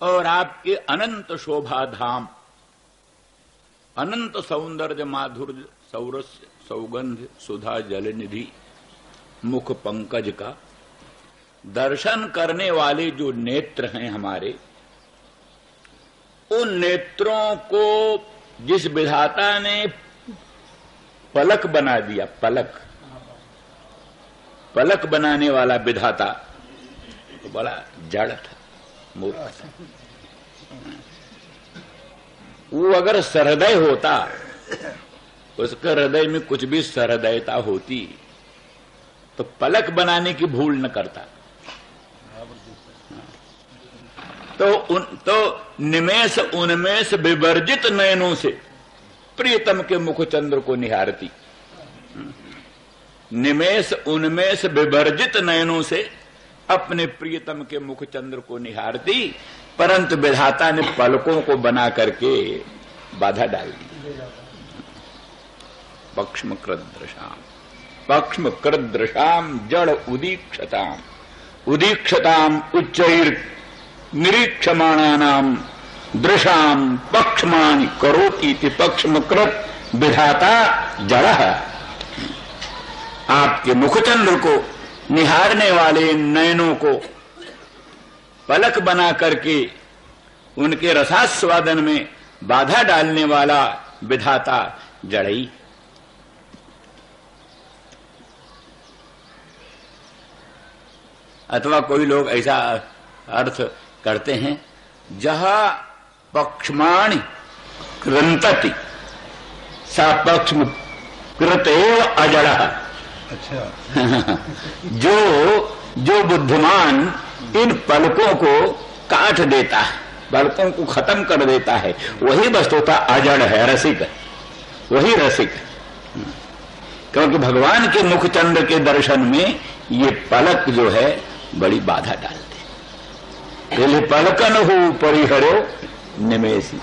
और आपके अनंत शोभा धाम, अनंत सौंदर्य माधुर्य सौरस्य सौगंध सुधा जलनिधि मुख पंकज का दर्शन करने वाले जो नेत्र हैं हमारे, उन नेत्रों को जिस विधाता ने पलक बना दिया, पलक पलक बनाने वाला विधाता तो बड़ा जड़ था, मूर्ख था। वो अगर सहृदय होता, उसके हृदय में कुछ भी सहृदयता होती तो पलक बनाने की भूल न करता। तो निमेष उन्मेष विवर्जित नयनों से प्रियतम के मुख चंद्र को निहारती, निमेष उन्मेष विवर्जित नयनों से अपने प्रियतम के मुख चंद्र को निहारती, परंतु विधाता ने पलकों को बना करके बाधा डाल दी। पक्ष्म कृदृशाम जड़ उदीक्षताम उदीक्षताम उच्चैर निरीक्षमाणानाम दृशाम पक्षमानि करोति पक्ष्मकृत विधाता जड़। आपके मुखचंद्र को निहारने वाले नयनों को पलक बना करके उनके रसास्वादन में बाधा डालने वाला विधाता जड़ई। अथवा कोई लोग ऐसा अर्थ करते हैं, जहां पक्षमाणि कृंतति सा पक्ष्म कृतेव अजड़। अच्छा। जो बुद्धिमान इन पलकों को काट देता है, पलकों को खत्म कर देता है, वही वस्तुतः अजड़ है, रसिक, वही रसिक। क्योंकि भगवान के मुखचंद्र के दर्शन में ये पलक जो है बड़ी बाधा डालते। पहले पलकन हो परिहरो निमेषी।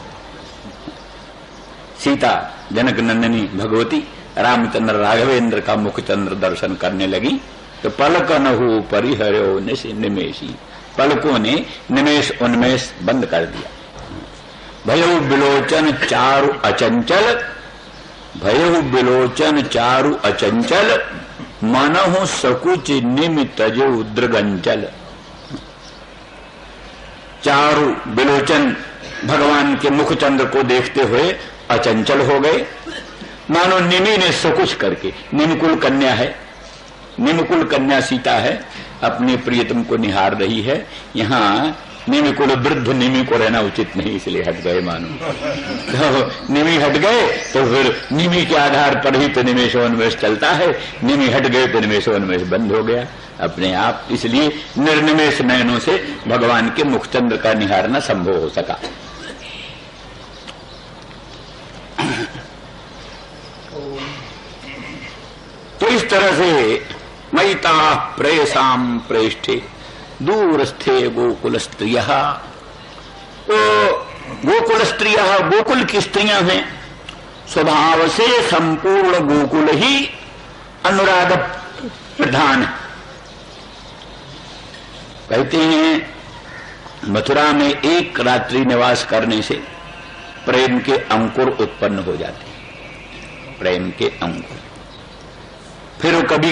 सीता जनक नंदिनी भगवती रामचंद्र राघवेंद्र का मुखचंद्र दर्शन करने लगी तो पलकन हो परिहरो निमेषी, पलकों ने निमेष उन्मेष बंद कर दिया। भयो विलोचन चारु अचंचल, भयो विलोचन चारु अचंचल, मनहु सकुच निमि तजो दृगंचल। चारु विलोचन भगवान के मुखचंद्र को देखते हुए अचंचल हो गए, मानो निमि ने सकुच करके, निमकुल कन्या है, निमकुल कन्या सीता है, अपने प्रियतम को निहार रही है। यहाँ निमिकुल वृद्ध निमि को रहना उचित नहीं, इसलिए हट गए मानो। तो निमि हट गए तो फिर निमि के आधार पर ही तो निमेषोन्मेष चलता है, निमि हट गए तो निमेषोन्मेष बंद हो गया अपने आप। इसलिए निर्निमेष नयनों से भगवान के मुखचंद्र का निहारना संभव हो सका। तो इस तरह से मयिता प्रेषाम प्रेष्ठे दूरस्थे गोकुल स्त्रियः। तो गोकुल स्त्रियः, गोकुल की स्त्रियां हैं, स्वभाव से संपूर्ण गोकुल ही अनुराग प्रधान। कहते हैं मथुरा में एक रात्रि निवास करने से प्रेम के अंकुर उत्पन्न हो जाते हैं, प्रेम के अंकुर। फिर वो कभी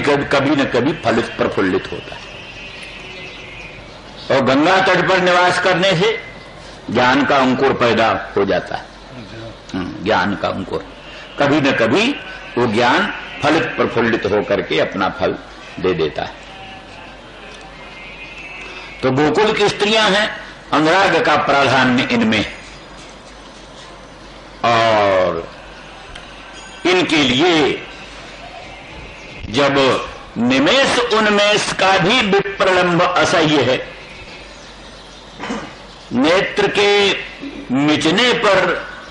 न कभी फलित प्रफुल्लित होता है। और गंगा तट पर निवास करने से ज्ञान का अंकुर पैदा हो जाता है, ज्ञान का अंकुर। कभी न कभी वो ज्ञान फलित प्रफुल्लित होकर के अपना फल दे देता है। तो गोकुल की स्त्रियां हैं, अनुराग का प्राधान्य इनमें, और इनके लिए जब निमेष उन्मेष का भी विप्रलंब असह्य है, नेत्र के मिचने पर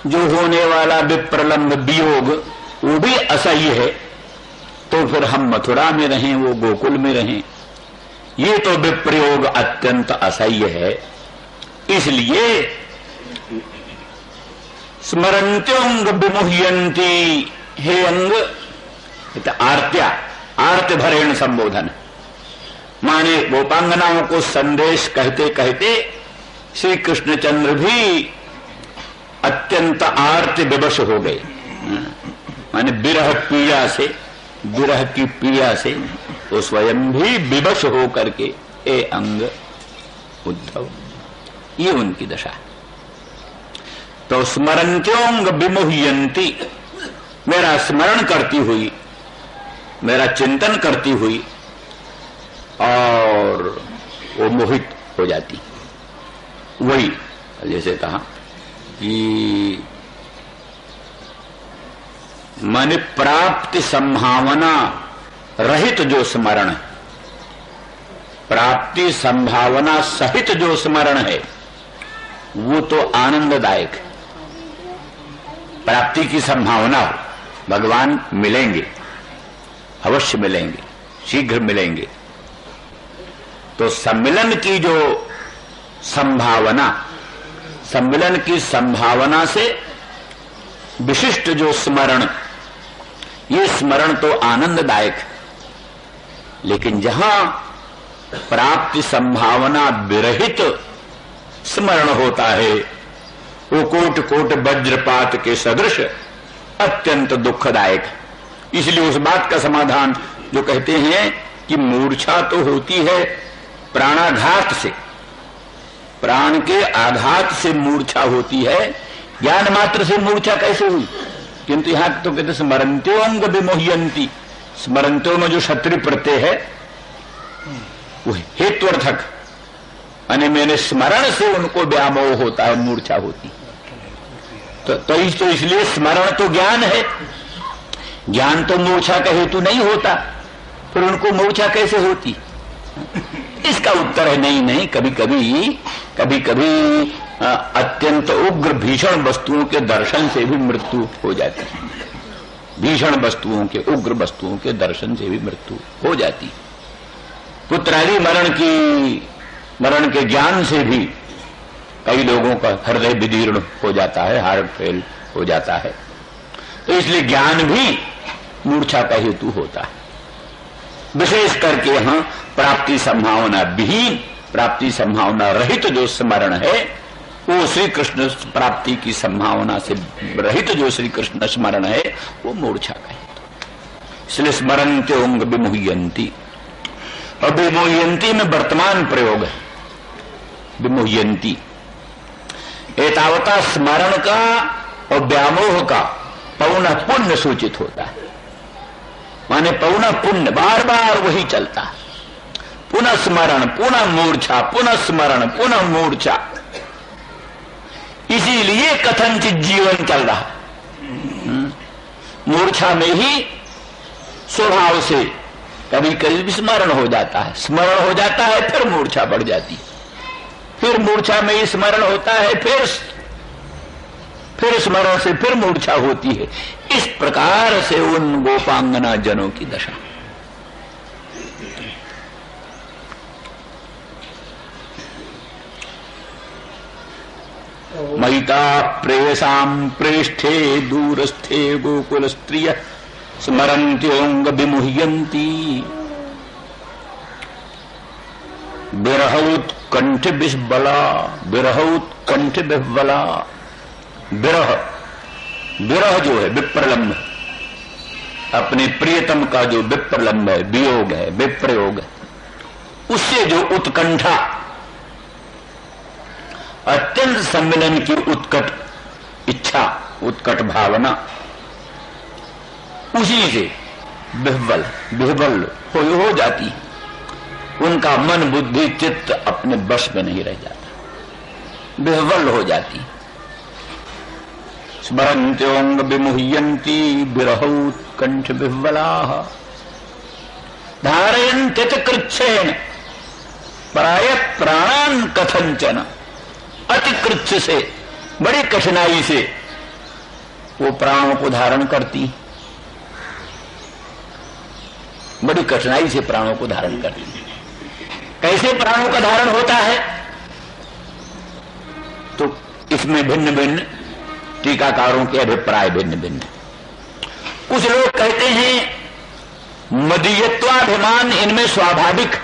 जो होने वाला विप्रलंब वियोग वो भी असह्य है, तो फिर हम मथुरा में रहें, वो गोकुल में रहें, ये तो विप्रयोग अत्यंत असह्य है। इसलिए स्मरंत्योंग विमुह्यंती, हे अंग, आर्त्या, आर्त भरेण संबोधन, माने गोपांगनाओं को संदेश कहते कहते श्री कृष्णचंद्र भी अत्यंत आर्त विवश हो गए, माने विरह पीड़ा से, विरह की पीड़ा से वो स्वयं भी विवश हो करके ए अंग उद्धव, ये उनकी दशा। तो स्मरंत्योंग विमुह्यंती, मेरा स्मरण करती हुई, मेरा चिंतन करती हुई और वो मोहित हो जाती। वही जैसे कहा कि माने प्राप्ति संभावना रहित जो स्मरण, प्राप्ति संभावना सहित जो स्मरण है वो तो आनंददायक है। प्राप्ति की संभावना हो, भगवान मिलेंगे, अवश्य मिलेंगे, शीघ्र मिलेंगे, तो सम्मिलन की जो संभावना, सम्मिलन की संभावना से विशिष्ट जो स्मरण, ये स्मरण तो आनंददायक है। लेकिन जहां प्राप्ति संभावना विरहित स्मरण होता है वो कोट कोट वज्रपात के सदृश अत्यंत दुखदायक है। इसलिए उस बात का समाधान जो कहते हैं कि मूर्छा तो होती है प्राणाघात से, प्राण के आघात से मूर्छा होती है, ज्ञान मात्र से मूर्छा कैसे हुई? किंतु यहां तो कहते स्मरंत्योंग विमुह्यंती, स्मरंत्यो में जो क्षत्रिय प्रत्यय है वो हेत्वर्थक, यानी मैंने स्मरण से उनको व्यामोह होता है, मूर्छा होती। तो इसलिए स्मरण तो ज्ञान है, ज्ञान तो मूर्छा का हेतु नहीं होता, फिर उनको मूर्छा कैसे होती? इसका उत्तर है नहीं, कभी कभी अत्यंत उग्र भीषण वस्तुओं के दर्शन से भी मृत्यु हो जाती है। भीषण वस्तुओं के, उग्र वस्तुओं के दर्शन से भी मृत्यु हो जाती। पुत्रादि मरण के ज्ञान से भी कई लोगों का हृदय विदीर्ण हो जाता है, हार्ट फेल हो जाता है। तो इसलिए ज्ञान भी मूर्छा का हेतु होता है। विशेष करके यहां प्राप्ति संभावना विहीन, प्राप्ति संभावना रहित जो स्मरण है वो श्री कृष्ण प्राप्ति की संभावना से रहित जो श्री कृष्ण स्मरण है वो मूर्छा का हेतु। इसलिए स्मरन्त्योंग विमुह्यंती, और विमुह्यंती में वर्तमान प्रयोग है। विमुह्यंती एतावता स्मरण का और व्यामोह का पौनः पुण्य सूचित होता है, माने पौनः पुण्य, बार बार वही चलता है। पुनः स्मरण, पुनः मूर्छा, पुनः स्मरण, पुनः मूर्छा, इसीलिए कथनचित जीवन चल रहा है। मूर्छा में ही स्वभाव से कभी कभी स्मरण हो जाता है, स्मरण हो जाता है, फिर मूर्छा बढ़ जाती है, फिर मूर्छा में ही स्मरण होता है, फिर स्मरण से फिर मूर्छा होती है। इस प्रकार से उन गोपांगना जनों की दशा। महिता प्रेयसाम प्रेष्ठे दूरस्थे गोकुल स्त्रिय स्मरन्त्योंग विमुह्यंती विरहौत्कंठ विह्वला, विरहौत्कंठ विह्वला। विरह जो है विप्रलंब, अपने प्रियतम का जो विप्रलंब है, वियोग है, विप्रयोग है, उससे जो उत्कंठा, अत्यंत सम्मिलन की उत्कट इच्छा, उत्कट भावना, उसी से विह्वल हो जाती। उनका मन बुद्धि चित्त अपने वश में नहीं रह जाता, विह्वल हो जाती। स्मरन्त्योंग विमुह्यंती विरहौत्कंठ विह्वलाः धारयन्ति कृच्छेन प्राय प्राणान कथंचन। अति कृच्छ से, बड़ी कठिनाई से वो प्राणों को धारण करती, बड़ी कठिनाई से प्राणों को धारण करती। कैसे प्राणों का धारण होता है? तो इसमें भिन्न भिन्न टीकाकारों के अभिप्राय भिन्न भिन्न। कुछ लोग कहते हैं मदीयत्वाभिमान इनमें स्वाभाविक,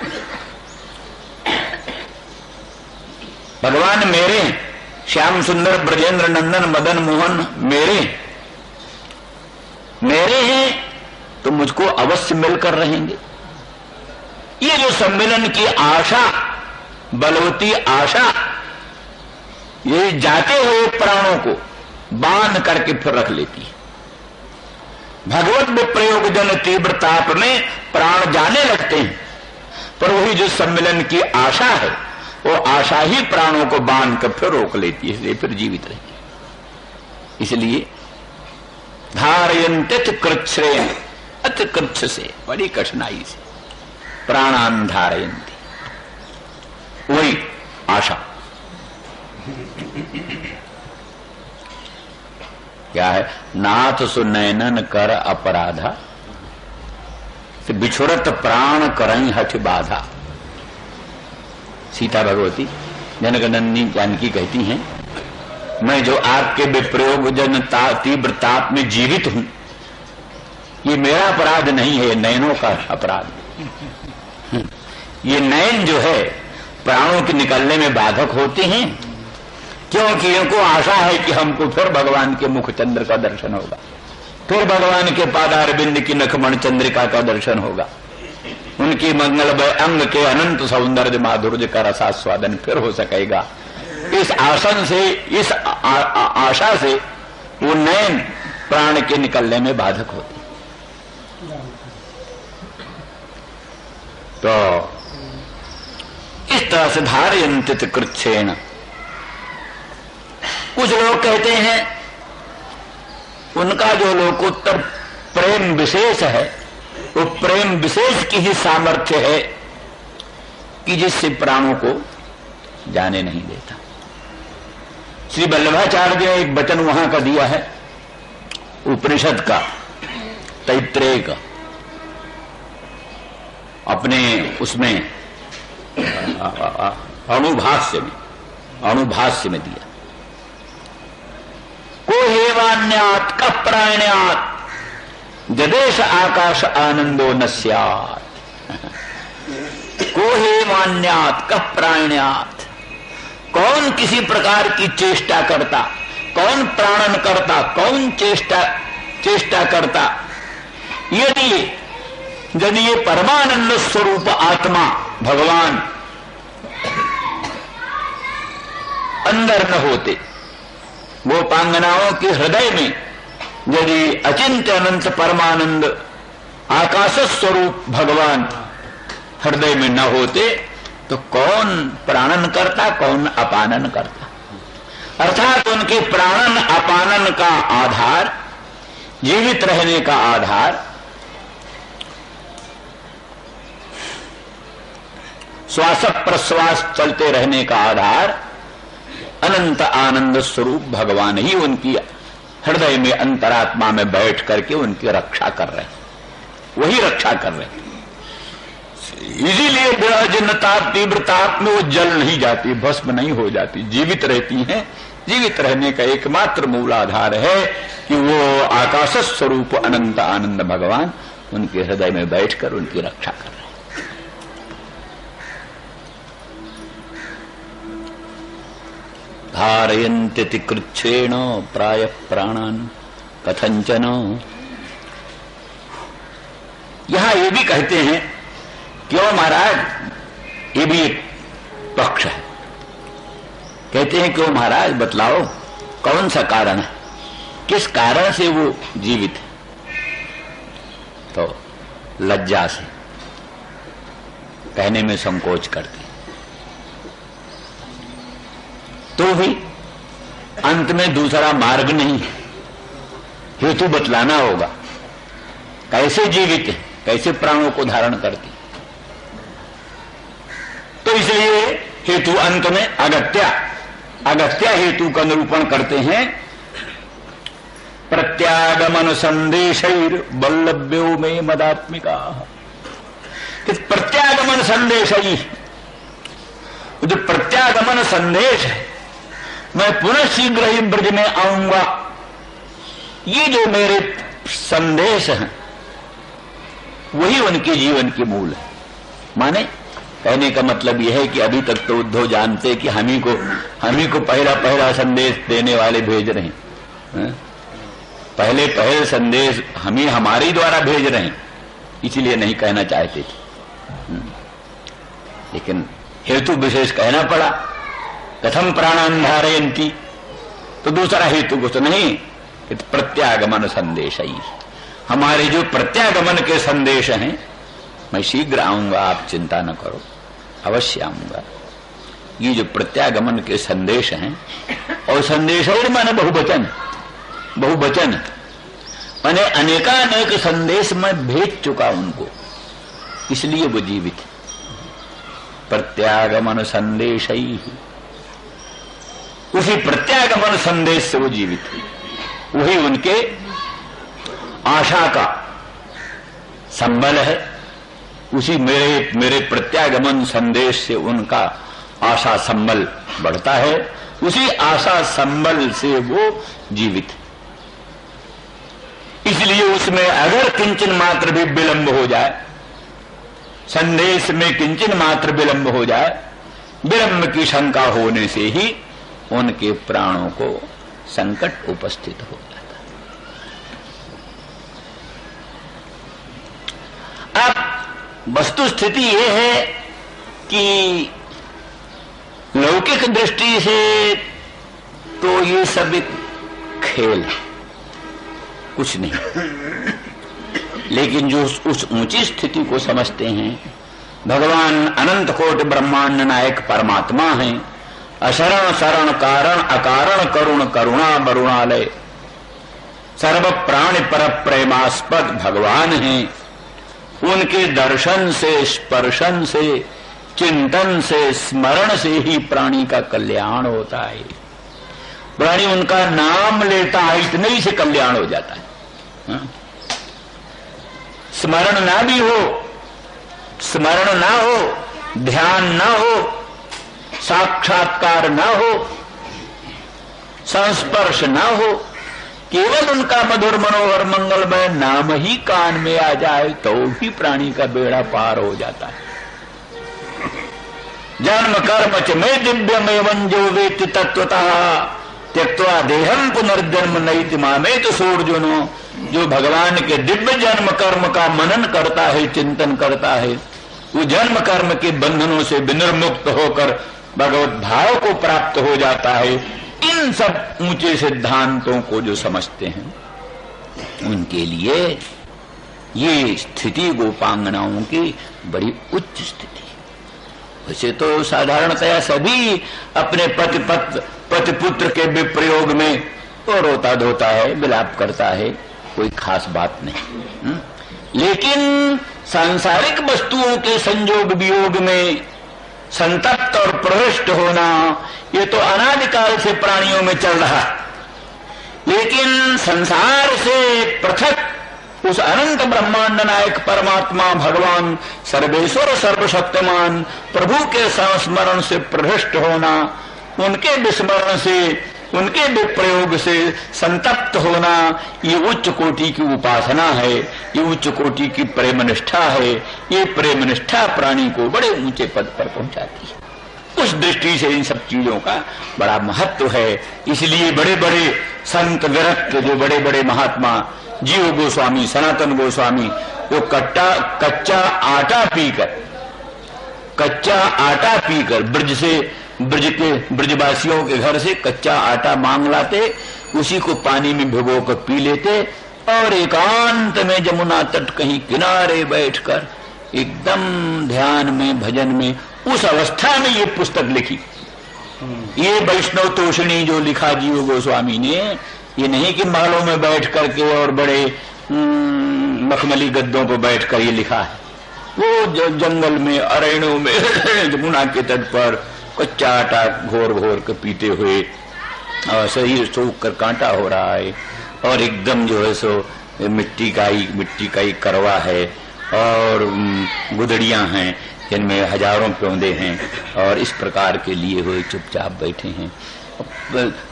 भगवान मेरे, श्याम सुंदर ब्रजेंद्र नंदन मदन मोहन मेरे हैं तो मुझको अवश्य मिलकर रहेंगे। ये जो सम्मेलन की आशा, बलवती आशा, ये जाते हुए प्राणों को बांध करके फिर रख लेती है। भगवत विप्रयोग जन तीव्र ताप में प्राण जाने लगते हैं, पर वही जो सम्मेलन की आशा है, वो आशा ही प्राणों को बांध कर फिर रोक लेती है, इसलिए फिर जीवित रहती है। इसलिए धारयन्ते कृच्छ्रेण, अति कृच्छ से, बड़ी कठिनाई से प्राणान धारयन्ति, वही आशा। क्या है? नाथ सुनैनन कर अपराधा, बिछुड़त प्राण करई हठ बाधा। सीता भगवती जनक नंदिनी जानकी कहती हैं, मैं जो आपके विप्रयोग जन तीव्र ताप में जीवित हूं, ये मेरा अपराध नहीं है, नयनों का अपराध। ये नयन जो है प्राणों के निकलने में बाधक होते हैं, क्योंकि इनको आशा है कि हमको फिर भगवान के मुख चंद्र का दर्शन होगा, फिर भगवान के पादारविंद की नखमण चंद्रिका का दर्शन होगा, उनकी मंगलमय अंग के अनंत सौंदर्य माधुर्य का रसास्वादन फिर हो सकेगा। इस आसन से, इस आशा से वो नयन प्राण के निकलने में बाधक होते। तो इस तरह से धारयन्ति कृच्छ्रेण। कुछ लोग कहते हैं उनका जो लोकोत्तर प्रेम विशेष है, वो प्रेम विशेष की ही सामर्थ्य है कि जिससे प्राणों को जाने नहीं देता। श्री वल्लभाचार्य ने एक वचन वहां का दिया है, उपनिषद का, तैत्रेय का, अपने उसमें अणुभाष्य में दिया। को हेवान्यात् कः प्राण्यात् जदेश आकाश आनंदो न स्यात्। को हेवान्यात् कः प्राण्यात्, कौन किसी प्रकार की चेष्टा करता, कौन प्राणन करता, कौन चेष्टा करता, यदि ये परमानंद स्वरूप आत्मा भगवान अंदर न होते, गोपांगनाओं के हृदय में यदि अचिंत्य अनंत परमानंद आकाश स्वरूप भगवान हृदय में न होते, तो कौन प्राणन करता, कौन अपानन करता। अर्थात उनके प्राणन अपानन का आधार, जीवित रहने का आधार श्वास प्रश्वास चलते रहने का आधार अनंत आनंद स्वरूप भगवान ही उनकी हृदय में अंतरात्मा में बैठ करके उनकी रक्षा कर रहे हैं, वही रक्षा कर रहे हैं। इसीलिए विराजनता तीव्रताप में वो जल नहीं जाती, भस्म नहीं हो जाती, जीवित रहती हैं। जीवित रहने का एकमात्र मूल आधार है कि वो आकाश स्वरूप अनंत आनंद भगवान उनके हृदय में बैठकर उनकी रक्षा कर रहे हैं। धारयन्ति कृच्छ्रेण प्राय प्राणान कथंचन। यहां ये भी कहते हैं, क्यों महाराज, ये भी एक पक्ष है। कहते हैं क्यों महाराज, बतलाओ कौन सा कारण है, किस कारण से वो जीवित है। तो लज्जा से कहने में संकोच करते, तो भी अंत में दूसरा मार्ग नहीं है, हेतु बतलाना होगा, कैसे जीवित है, कैसे प्राणों को धारण करती। तो इसलिए हेतु अंत में अगत्या हेतु का निरूपण करते हैं। प्रत्यागमन संदेशैर वल्लभ्यो में मदात्मिका। प्रत्यागमन संदेश, जो प्रत्यागमन संदेश है, मैं पुनः शीघ्र ही ब्रज में आऊंगा, ये जो मेरे संदेश हैं, वही उनके जीवन के मूल है। माने कहने का मतलब यह है कि अभी तक तो उद्धव जानते कि हम ही को पहला संदेश देने वाले भेज रहे हैं। पहले संदेश हम ही हमारे द्वारा भेज रहे हैं, इसलिए नहीं कहना चाहते थे, लेकिन हेतु विशेष कहना पड़ा। कथम प्राणान धारयन्ति, तो दूसरा हेतु कुछ नहीं, प्रत्यागमन संदेश ही, हमारे जो प्रत्यागमन के संदेश हैं, मैं शीघ्र आऊंगा, आप चिंता न करो, अवश्य आऊंगा। ये जो प्रत्यागमन के संदेश हैं, और संदेश और माने बहुवचन माने अनेकानेक संदेश मैं भेज चुका उनको, इसलिए वो जीवित। प्रत्यागमन संदेश ही, उसी प्रत्यागमन संदेश से वो जीवित है, वही उनके आशा का संबल है। उसी मेरे प्रत्यागमन संदेश से उनका आशा संबल बढ़ता है, उसी आशा संबल से वो जीवित है। इसलिए उसमें अगर किंचन मात्र भी विलंब हो जाए, संदेश में किंचन मात्र विलंब हो जाए, विलंब की शंका होने से ही उनके प्राणों को संकट उपस्थित हो जाता है। अब वस्तु स्थिति यह है कि लौकिक दृष्टि से तो ये सब एक खेल है, कुछ नहीं, लेकिन जो उस ऊंची स्थिति को समझते हैं, भगवान अनंत कोटि ब्रह्मांड नायक परमात्मा हैं, अशरण शरण कारण अकारण करुण करुणा वरुणालय, सर्व प्राणी पर प्रेमास्पद भगवान हैं। उनके दर्शन से, स्पर्शन से, चिंतन से, स्मरण से ही प्राणी का कल्याण होता है। प्राणी उनका नाम लेता है, इतने ही से कल्याण हो जाता है। स्मरण ना भी हो, स्मरण ना हो, ध्यान ना हो, साक्षात्कार ना हो, संस्पर्श ना हो, केवल उनका मधुर मनोहर मंगलमय नाम ही कान में आ जाए तो भी प्राणी का बेड़ा पार हो जाता है। जन्म कर्म च में दिव्यमेवं जो वेत्ति तत्वतः त्यक्त्वा देहम पुनर्जन्म नैति मामेत सोर्जुनो। जो भगवान के दिव्य जन्म कर्म का मनन करता है, चिंतन करता है, वो जन्म कर्म के बंधनों से विनिर्मुक्त होकर भगवत भाव को प्राप्त हो जाता है। इन सब ऊंचे सिद्धांतों को जो समझते हैं, उनके लिए ये स्थिति गोपांगनाओं की बड़ी उच्च स्थिति है। वैसे तो साधारणतया सभी अपने पति पुत्र के विप्रयोग में तो रोता धोता है, विलाप करता है, कोई खास बात नहीं। लेकिन सांसारिक वस्तुओं के संयोग वियोग में संतप्त और प्रविष्ट होना, ये तो अनादिकाल से प्राणियों में चल रहा है। लेकिन संसार से पृथक उस अनंत ब्रह्मांड नायक परमात्मा भगवान सर्वेश्वर सर्वशक्तिमान प्रभु के संस्मरण से प्रविष्ट होना, उनके विस्मरण से, उनके विप्रयोग से संतप्त होना, ये उच्च कोटि की उपासना है, ये उच्च कोटि की प्रेम निष्ठा है। ये प्रेम निष्ठा प्राणी को बड़े ऊंचे पद पर पहुंचाती है। उस दृष्टि से इन सब चीजों का बड़ा महत्व है। इसलिए बड़े बड़े संत विरक्त, जो बड़े बड़े महात्मा, जीव गोस्वामी, सनातन गोस्वामी, जो कच्चा आटा पीकर ब्रजवासियों के घर से कच्चा आटा मांग लाते, उसी को पानी में भिगो कर पी लेते, और एकांत में जमुना तट कहीं किनारे बैठकर एकदम ध्यान में, भजन में, उस अवस्था में ये पुस्तक लिखी। ये वैष्णव तोषणी जो लिखा जीव गोस्वामी ने, ये नहीं कि महलों में बैठ करके और बड़े मखमली गद्दों पर बैठकर ये लिखा है। वो जो जंगल में, अरण्यों में, जमुना के तट पर कच्चा आटा घोर घोर के पीते हुए, और शरीर सूख कर कांटा हो रहा है, और एकदम जो है सो मिट्टी का ही करवा है, और गुदड़ियां हैं जिनमें हजारों पौधे हैं, और इस प्रकार के लिए हुए चुपचाप बैठे हैं।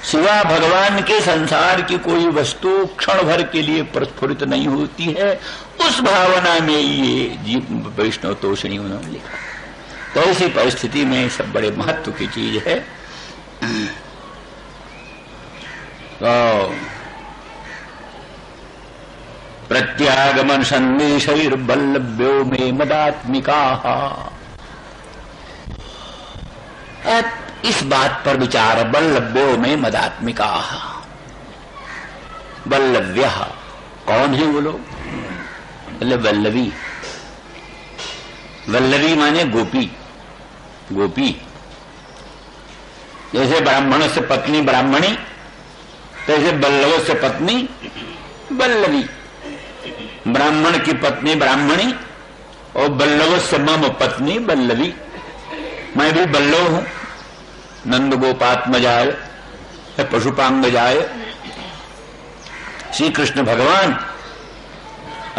सिवा भगवान के संसार की कोई वस्तु क्षण भर के लिए प्रस्फुरित नहीं होती है। उस भावना में ये जीव वैष्णव तोषणी उन्होंने लिखा। तो ऐसी परिस्थिति में सब बड़े महत्व की चीज है। तो प्रत्यागमन संदेशैर्बल्लभ्यो में मदात्मिका। इस बात पर विचार, बल्लभ्यो में मदात्मिका। बल्लभ्य कौन है वो लोग? बोले वल्लभी। वल्लभी माने गोपी। गोपी जैसे ब्राह्मण से पत्नी ब्राह्मणी, तैसे बल्लभ से पत्नी बल्लभी। ब्राह्मण की पत्नी ब्राह्मणी और बल्लभ से मम पत्नी बल्लभी। मैं भी बल्लभ हूं। नंद गोपात्मजाय पशुपांगजाय। श्री कृष्ण भगवान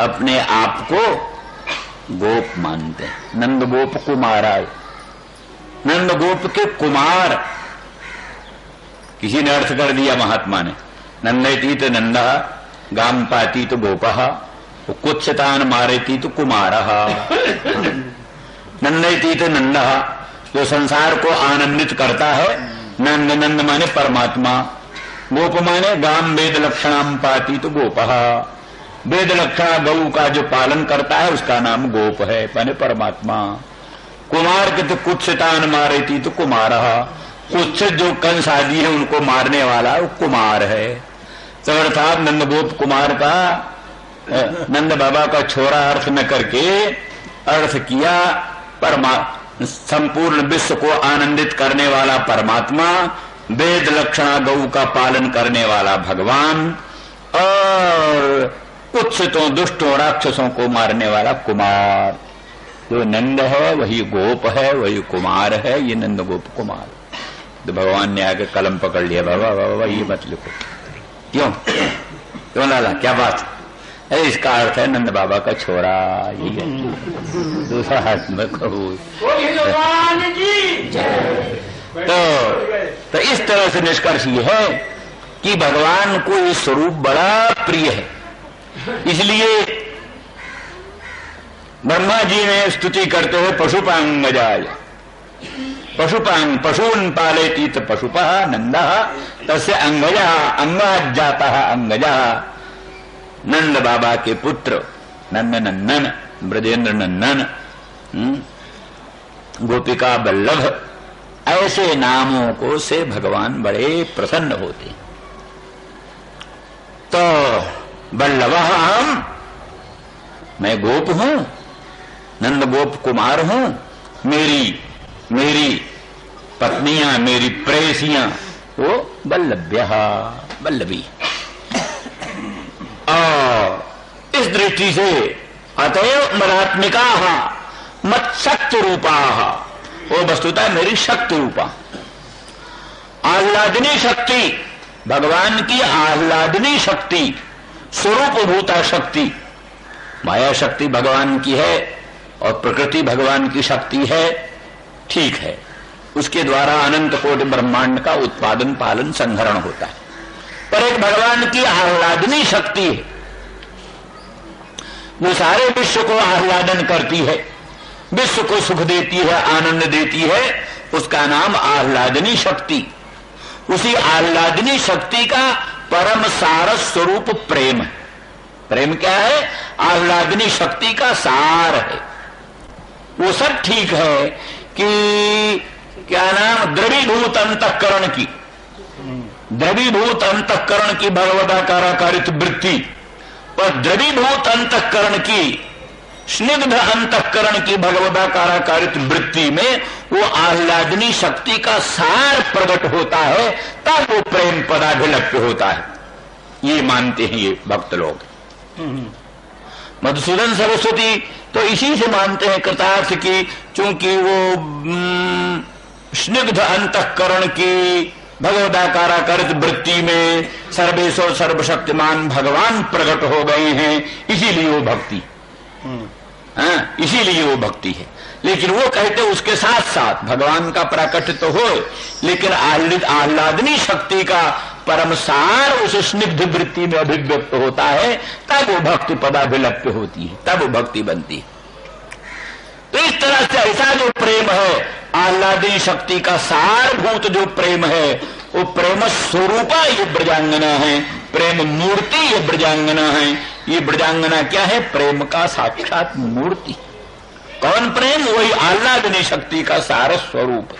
अपने आप को गोप मानते हैं। नंद गोप कुमाराय, नंद गोप के कुमार। किसी ने अर्थ कर दिया महात्मा ने, नंदयती तो नंदा गाम पाती तो गोपहा कुत्सतान मारेती तो कुमारः। नंदयती तो नंदा, जो संसार को आनंदित करता है। नंद, नंद माने परमात्मा। गोप माने गाम वेद लक्षणाम पाती तो गोपहा। वेद लक्षणा गौ का जो पालन करता है उसका नाम गोप है, माने परमात्मा। कुमार के तो कुत्सतान मारेती तो कुमारः। कुत्स जो कंस आदि है उनको मारने वाला वो कुमार है। तो अर्थात नंद गोप कुमार का, नंद बाबा का छोरा अर्थ न करके अर्थ किया संपूर्ण विश्व को आनंदित करने वाला परमात्मा, वेद लक्षणा गौ का पालन करने वाला भगवान और कुत्सितों दुष्टों राक्षसों को मारने वाला कुमार। जो नंद है वही गोप है, वही कुमार है। ये नंद गोप कुमार। तो भगवान ने आके कलम पकड़ लिया, बाबा बाबा ये मत लिखो। क्यों लाला, क्या बात? अरे इसका अर्थ है नंद बाबा का छोरा। यही है। दूसरा हाथ में कबूल। तो इस तरह से निष्कर्ष ये है कि भगवान को ये स्वरूप बड़ा प्रिय है। इसलिए ब्रह्मा जी ने स्तुति करते हुए पशुपांगजाय, पशुपांग पशून पालेती तो पशुपः नंदः तस्य अंगजा अंगाज जाता अंगजा। नंद बाबा के पुत्र नंद नंदन, ब्रजेंद्र नंदन, गोपिका बल्लभ, ऐसे नामों को से भगवान बड़े प्रसन्न होते। तो बल्लभ हम, मैं गोप हूं, नंद गोप कुमार हूं। मेरी पत्नियां, मेरी प्रेयसियां वो बल्लभ्य बल्लभी। और इस दृष्टि से अतएव मदात्मिका मत शक्ति रूपा, वो वस्तुतः मेरी शक्ति रूपा। आह्लादनी शक्ति, भगवान की आह्लादनी शक्ति, स्वरूप भूता शक्ति। माया शक्ति भगवान की है और प्रकृति भगवान की शक्ति है, ठीक है। उसके द्वारा अनंत कोटि ब्रह्मांड का उत्पादन पालन संहरण होता है। पर एक भगवान की आह्लादनी शक्ति है, वो सारे विश्व को आह्लादन करती है, विश्व को सुख देती है, आनंद देती है। उसका नाम आह्लादनी शक्ति। उसी आह्लादनी शक्ति का परम सार स्वरूप प्रेम है। प्रेम क्या है? आह्लादनी शक्ति का सार है। वो सब ठीक है कि क्या नाम, द्रवीभूत अंतःकरण की, द्रवीभूत अंतःकरण की भगवदाकाराकारित वृत्ति और द्रवीभूत अंतःकरण की, स्निग्ध अंतःकरण की भगवदाकाराकारित वृत्ति में वो आह्लादनी शक्ति का सार प्रकट होता है, तब वो प्रेम पदाभिलप्य होता है। ये मानते हैं ये भक्त लोग। मधुसूदन सरस्वती तो इसी से मानते हैं कृतार्थ की, चूंकि वो स्निग्ध अंतःकरण की भगवदाकाराकारित वृत्ति में सर्वेश्वर सर्वशक्तिमान भगवान प्रकट हो गए हैं, इसीलिए वो भक्ति, इसीलिए वो भक्ति है। लेकिन वो कहते उसके साथ साथ भगवान का प्राकट्य तो हो, लेकिन आह्लादनी शक्ति का परम सार उस स्निग्ध वृत्ति में अभिव्यक्त होता है, तब वो भक्ति पदाभिलप्य होती है, तब वो भक्ति बनती है। तो इस तरह से ऐसा जो प्रेम है, आह्लादनी शक्ति का सारभूत जो प्रेम है, वो प्रेम स्वरूपा ये ब्रजांगना है, प्रेम मूर्ति ये ब्रजांगना है। ये ब्रजांगना क्या है? प्रेम का साक्षात मूर्ति। कौन प्रेम? वही आह्लादनी शक्ति का सार स्वरूप।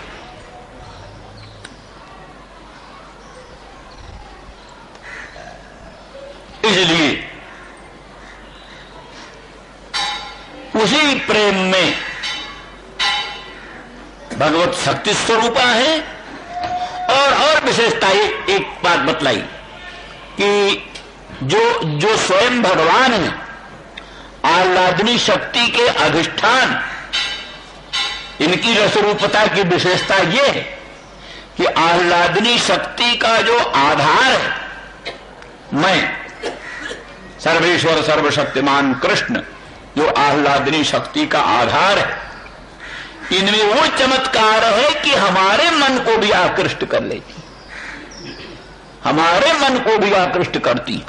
इसलिए उसी प्रेम में भगवत शक्ति स्वरूपा है। और विशेषता एक बात बतलाई कि जो स्वयं भगवान है, आह्लादनी शक्ति के अधिष्ठान, इनकी रसरूपता की विशेषता यह है कि आह्लादनी शक्ति का जो आधार है, मैं सर्वेश्वर सर्वशक्तिमान कृष्ण, जो आह्लादनी शक्ति का आधार है, इनमें वो चमत्कार है कि हमारे मन को भी आकृष्ट कर लेती, हमारे मन को भी आकृष्ट करती।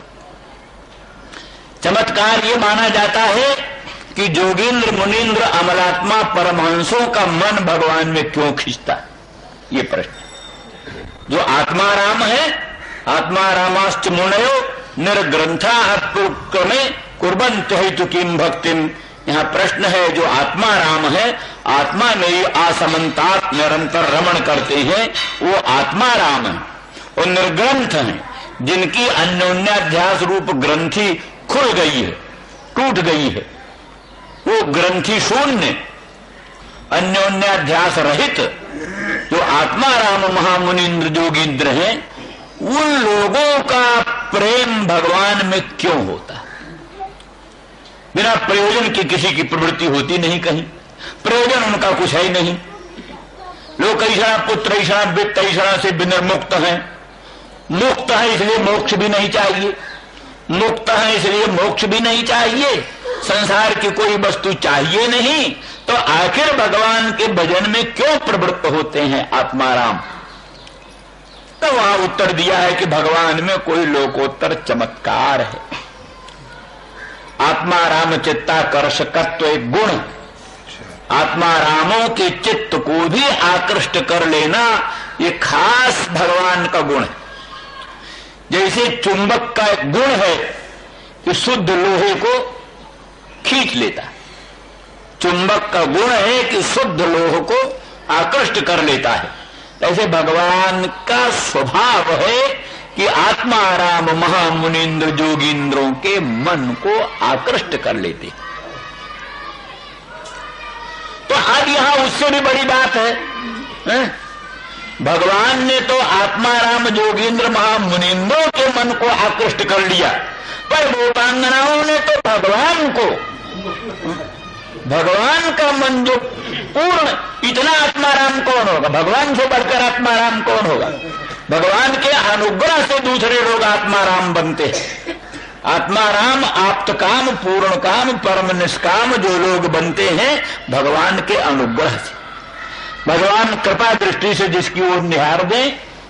चमत्कार ये माना जाता है कि जोगींद्र मुनींद्र अमलात्मा परमहंसों का मन भगवान में क्यों खींचता, ये प्रश्न। जो आत्मा राम है, आत्मा रामाश्च मुनयो निर्ग्रंथा क्रमे कुर्बंत हेतु किम भक्तिम। यहाँ प्रश्न है, जो आत्मा राम है, आत्मा में ही असमन्तात निरंतर रमण करते हैं, वो आत्मा राम है। और निर्ग्रंथ है, जिनकी अन्योन्याध्यास रूप ग्रंथि खुल गई है, टूट गई है, वो ग्रंथि शून्य अन्योन्याध्यास रहित जो आत्मा राम महामुनीन्द्र जोगींद्र हैं, उन लोगों का प्रेम भगवान में क्यों होता है? बिना प्रयोजन की किसी की प्रवृत्ति होती नहीं, कहीं प्रयोजन उनका कुछ है ही नहीं। लोग ऐसा पुत्र ऐसा वित्त ऐसा से विनिर्मुक्त है, मुक्त है इसलिए मोक्ष भी नहीं चाहिए, मुक्त है इसलिए मोक्ष भी नहीं चाहिए, संसार की कोई वस्तु चाहिए नहीं, तो आखिर भगवान के भजन में क्यों प्रवृत्त होते हैं आत्माराम? तो वहां उत्तर दिया है कि भगवान में कोई लोकोत्तर चमत्कार है। आत्मा राम चित्ताकर्षकत्व एक गुण, आत्मा रामों के चित्त को भी आकृष्ट कर लेना ये खास भगवान का गुण है। जैसे चुंबक का एक गुण है कि शुद्ध लोहे को खींच लेता, चुंबक का गुण है कि शुद्ध लोह को आकृष्ट कर लेता है, ऐसे भगवान का स्वभाव है कि आत्मा राम महामुनीन्द्र जोगींद्रों के मन को आकृष्ट कर लेते। तो अब यहां उससे भी बड़ी बात है, भगवान ने तो आत्मा राम जोगींद्र महामुनीन्द्रों के मन को आकृष्ट कर लिया, पर गोपांगनाओं ने तो भगवान का मन जो पूर्ण, इतना आत्माराम कौन होगा? भगवान से बढ़कर आत्माराम कौन होगा? भगवान के अनुग्रह से दूसरे लोग आत्माराम बनते हैं। आत्माराम आप्त काम, पूर्ण काम, परम निष्काम जो लोग बनते हैं भगवान के अनुग्रह से। भगवान कृपा दृष्टि से जिसकी ओर निहार दे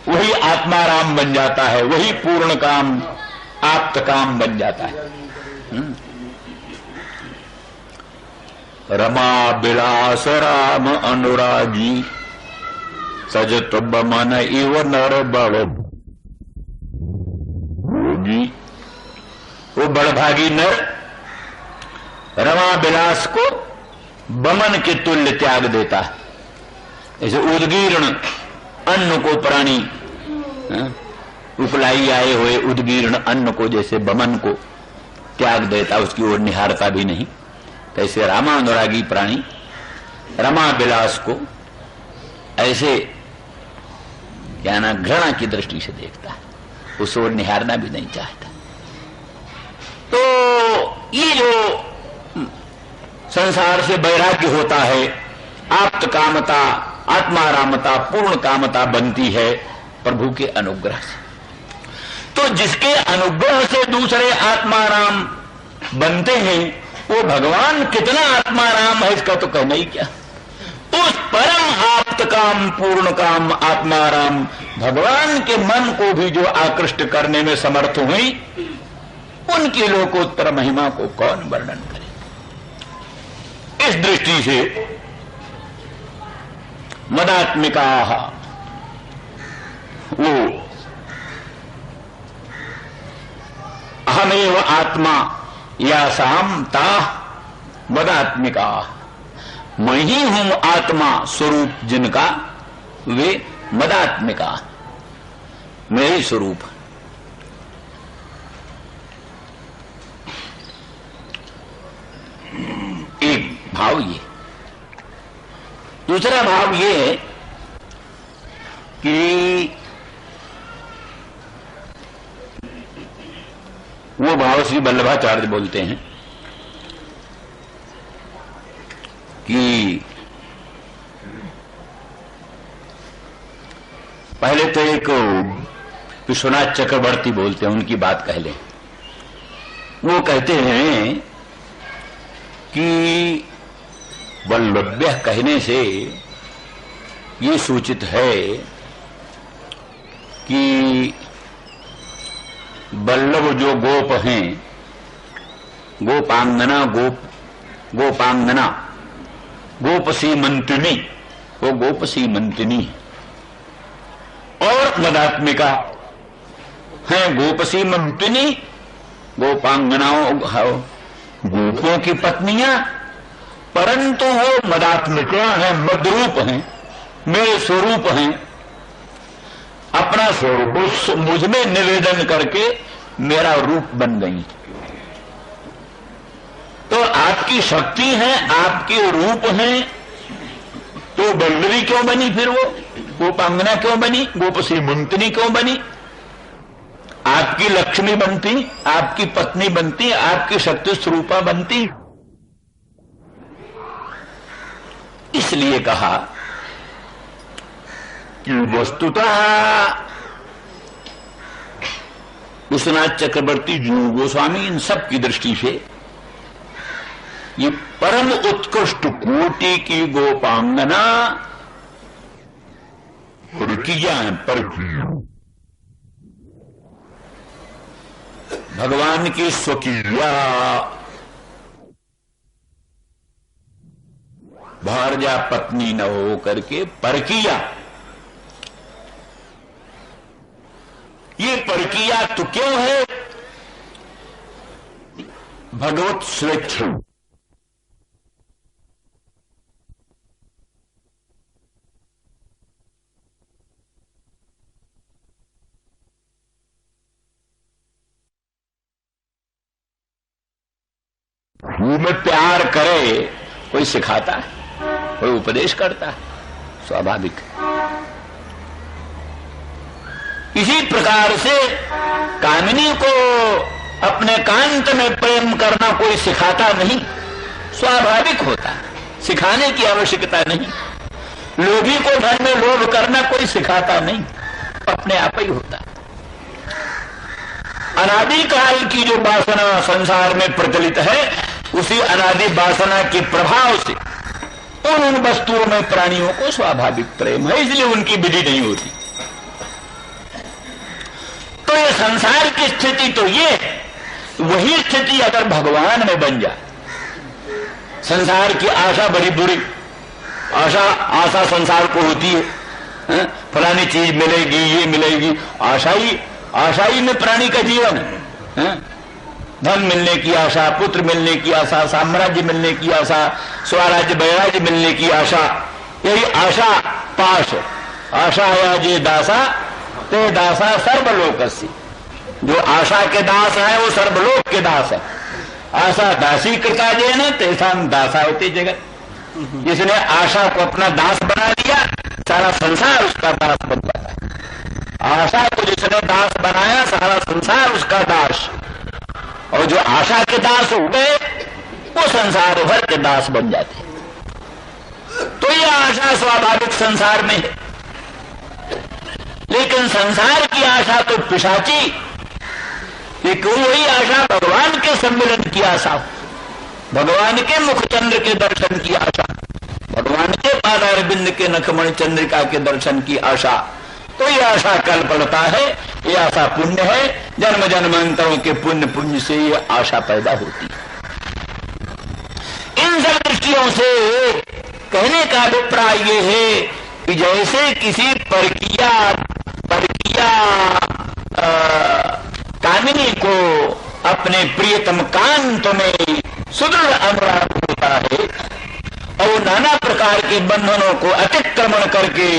वही आत्माराम बन जाता है, वही पूर्ण काम आप्त काम बन जाता है। रमा बिलास राम अनुरागी सजत बमन इव नर बड़ वो बड़भागी नर रमा बिलास को बमन के तुल्य त्याग देता है। जैसे उद्गीर्ण अन्न को प्राणी उपलाई आए हुए उद्गीर्ण अन्न को जैसे बमन को त्याग देता, उसकी ओर निहारता भी नहीं, कैसे रामानुरागी प्राणी रमा बिलास को ऐसे क्या ना घृणा की दृष्टि से देखता है, उस ओर निहारना भी नहीं चाहता। तो ये जो संसार से वैराग्य होता है, आप्त कामता, आत्मारामता, पूर्ण कामता बनती है प्रभु के अनुग्रह से। तो जिसके अनुग्रह से दूसरे आत्माराम बनते हैं, वो भगवान कितना आत्माराम है इसका तो कहना ही क्या। उस परम आप्त काम, पूर्ण काम आत्माराम भगवान के मन को भी जो आकृष्ट करने में समर्थ हुई, उनकी लोकोत्तर महिमा को कौन वर्णन करे। इस दृष्टि से मदात्मिका वो अहमेव आत्मा या सामता मदात्मिका, मैं ही हूं आत्मा स्वरूप जिनका, वे मदात्मिका, मेरे स्वरूप। एक भाव ये। दूसरा भाव ये है कि वो भाव श्री वल्लभाचार्य बोलते हैं कि पहले तो एक विश्वनाथ चक्रवर्ती बोलते हैं, उनकी बात कह लें। वो कहते हैं कि वल्लभ्य कहने से ये सूचित है कि वल्लभ जो गोप हैं, गोपांगना, गोपांगना, गोपसी मंत्रिनी, वो गोपसी मंत्रिनी है। और मदात्मिका है गोपसी मंत्रिनी, गोपांगनाओं, गोपों की पत्नियां, परंतु वो मदात्मिका है, मद्रूप हैं, मेरे स्वरूप हैं। अपना स्वरूप मुझ में निवेदन करके मेरा रूप बन गई। तो आपकी शक्ति है, आपके रूप है, तो बल्लवी क्यों बनी? फिर वो गोपांगना क्यों बनी? गोपसी मंत्रिनी क्यों बनी? आपकी लक्ष्मी बनती, आपकी पत्नी बनती, आपकी शक्ति स्वरूपा बनती। इसलिए कहा कि वस्तुतः विश्वनाथ चक्रवर्ती, जीव गोस्वामी, इन सब की दृष्टि से ये परम उत्कृष्ट कोटि की गोपांगना रुकिया है, परकिया, भगवान की स्वकीया, भारजा पत्नी न हो करके परकिया। ये परकिया तो क्यों है? भगवत स्वेच्छा। में प्यार करे, कोई सिखाता है, कोई उपदेश करता है, स्वाभाविक। इसी प्रकार से कामिनी को अपने कांत में प्रेम करना कोई सिखाता नहीं, स्वाभाविक होता है, सिखाने की आवश्यकता नहीं। लोभी को धन में लोभ करना कोई सिखाता नहीं, अपने आप ही होता है। अनादिकाल की जो वासना संसार में प्रचलित है, उसी अनादि वासना के प्रभाव से उन वस्तुओं में प्राणियों को स्वाभाविक प्रेम है, इसलिए उनकी विधि नहीं होती। तो ये संसार की स्थिति तो ये है, वही स्थिति अगर भगवान में बन जाए। संसार की आशा बड़ी बुरी आशा संसार को होती है, फलानी चीज मिलेगी, ये मिलेगी, आशा ही में प्राणी का जीवन है। धन मिलने की आशा, पुत्र मिलने की आशा, साम्राज्य मिलने की आशा, स्वराज्य वैराज्य मिलने की आशा, यही आशा पाश। आशा या जे दासा ते दासा सर्वलोकस्य। जो आशा के दास है वो सर्वलोक के दास है। आशा दासी कृता जे न तेसाम दासा होती जगत। जिसने आशा को अपना दास बना लिया, सारा संसार उसका दास बन जाता है। आशा को जिसने दास बनाया, सारा संसार उसका दास। और जो आशा के दास हो गए, वो संसार भर के दास बन जाते। तो ये आशा स्वाभाविक संसार में है, लेकिन संसार की आशा तो पिशाची। एक वही आशा भगवान के सम्मिलन की आशा, भगवान के मुखचंद्र के दर्शन की आशा, भगवान के पादारविंद के नखमण चंद्रिका के दर्शन की आशा। तो ये आशा कल पड़ता है, ये आशा पुण्य है। जन्म जन्मांतरों के पुण्य से ये आशा पैदा होती है। इन सब दृष्टियों से कहने का अभिप्राय ये है कि जैसे किसी परकिया कामिनी को अपने प्रियतम कांत में सुदृढ़ अनुराग होता है और नाना प्रकार के बंधनों को अतिक्रमण करके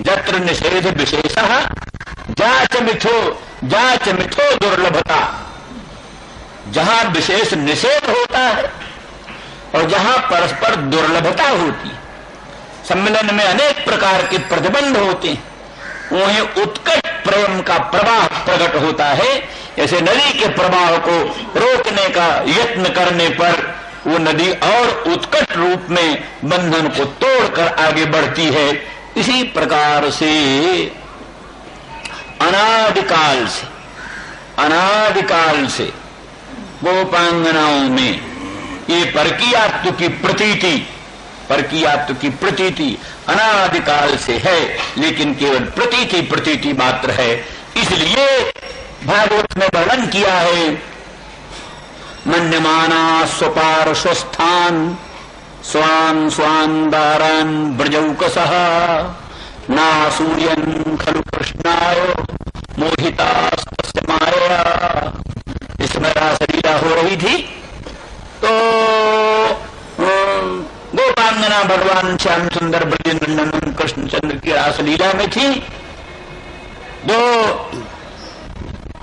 जत्र निषेध विशेषः जाच मिथो दुर्लभता, जहां विशेष निषेध होता है और जहां परस्पर दुर्लभता होती है, सम्मेलन में अनेक प्रकार के प्रतिबंध होते हैं, वहीं उत्कट प्रेम का प्रवाह प्रकट होता है। जैसे नदी के प्रवाह को रोकने का यत्न करने पर वो नदी और उत्कट रूप में बंधन को तोड़कर आगे बढ़ती है। इसी प्रकार से अनादिकाल से गोपांगनाओं में ये परकीयात्व की प्रतीति अनादिकाल से है, लेकिन केवल प्रतीति मात्र है। इसलिए भागवत में वर्णन किया है, मन्यमाना स्वपार्श्वस्थान स्वान स्वान दारान ब्रजौकसः नासूयन् खलु कृष्णाय मोहितास्तस्य माया। इसमें रासलीला हो रही थी तो गोपांगना भगवान श्याम सुंदर ब्रजेंद्र नंदन कृष्णचंद्र की रासलीला में थी। दो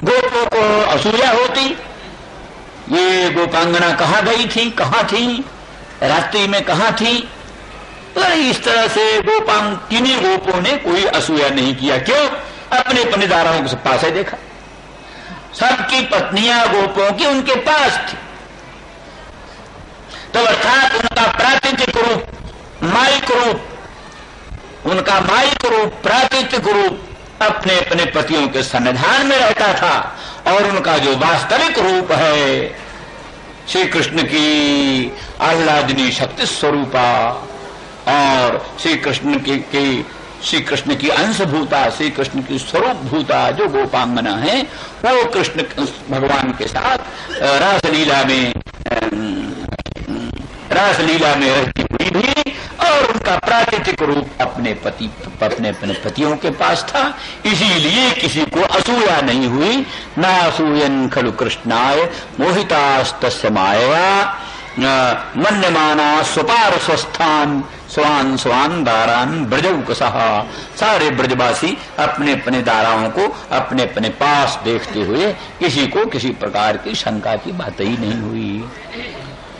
गोपों को असूया होती, ये गोपांगना कहाँ गई थी, कहाँ थी, रात्रि में कहाँ थी। तो इस तरह से किन्हीं गोपों ने कोई असूया नहीं किया। क्यों? अपने अपने दाराओं के पास ही देखा, सबकी पत्नियां गोपों की उनके पास थी। तो अर्थात उनका प्राकृतिक रूप, माइक रूप, उनका माइक रूप, प्राकृतिक रूप अपने अपने पतियों के सन्निधान में रहता था, और उनका जो वास्तविक रूप है श्री कृष्ण की आह्लादिनी शक्ति स्वरूपा और श्री कृष्ण की अंशभूता, श्री कृष्ण की स्वरूप भूता जो गोपांगना है, वो कृष्ण भगवान के साथ रासलीला में रहती हुई भी, और उनका प्राकृतिक रूप अपने पतियों के पास था। इसीलिए किसी को असूया नहीं हुई। न असूयन खलु कृष्णाय मोहितास्तस्य माया मन्यमाना स्वपार्श्वस्थान स्वान स्वान दारान ब्रजौकसः। सारे ब्रजवासी अपने अपने दाराओं को अपने अपने पास देखते हुए किसी को किसी प्रकार की शंका की बात ही नहीं हुई।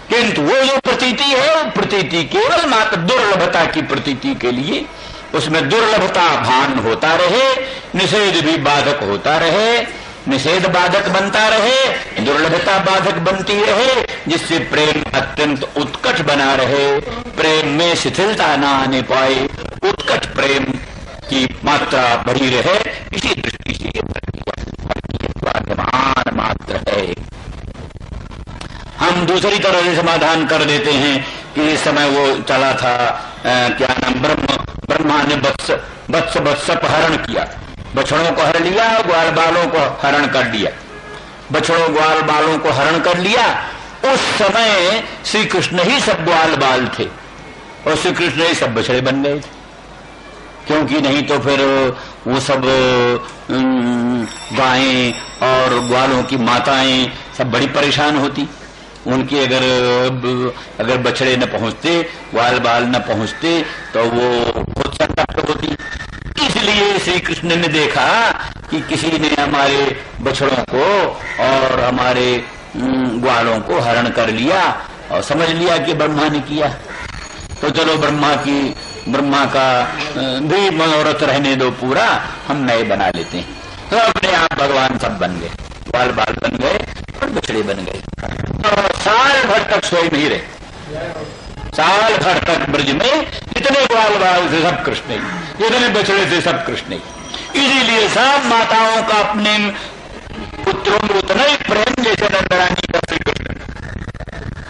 किंतु वो जो प्रतीति है, वो प्रतीति केवल मात्र दुर्लभता की प्रतीति के लिए, उसमें दुर्लभता भान होता रहे, निषेध भी बाधक होता रहे, निषेध बाधक बनता रहे, दुर्लभता बाधक बनती रहे, जिससे प्रेम अत्यंत उत्कट बना रहे, प्रेम में शिथिलता न आने पाए, उत्कट प्रेम की मात्रा बढ़ी रहे। इसी दृष्टि से वर्तमान मात्र है। हम दूसरी तरह से समाधान कर देते हैं कि इस समय वो चला था क्या नाम, ब्रह्मा ने वत्स अपहरण किया, बछड़ों को हर लिया, ग्वाल बालों को हरण कर लिया, बछड़ों ग्वाल बालों को हरण कर लिया। उस समय श्री कृष्ण ही सब ग्वाल बाल थे और श्री कृष्ण ही सब बछड़े बन गए थे, क्योंकि नहीं तो फिर वो सब गायें और ग्वालों की माताएं सब बड़ी परेशान होती। उनके अगर बछड़े न पहुंचते, ग्वाल बाल न पहुंचते, तो वो बहुत संकट होती। इसलिए श्री कृष्ण ने देखा कि किसी ने हमारे बछड़ों को और हमारे ग्वालों को हरण कर लिया और समझ लिया कि ब्रह्मा ने किया, तो चलो ब्रह्मा का भी मनोरथ रहने दो पूरा, हम नए बना लेते हैं। तो अपने आप भगवान सब बन गए, ग्वाल बाल बन गए और बछड़े बन गए। और साल भर तक सोए नहीं रहे, साल भर तक ब्रज में जितने ग्वाल बाल थे सब कृष्ण ही, जितने बछड़े थे सब कृष्ण ही। इसीलिए सब माताओं का अपने पुत्रों में उतना ही प्रेम जैसे नंदरानी का श्री कृष्ण,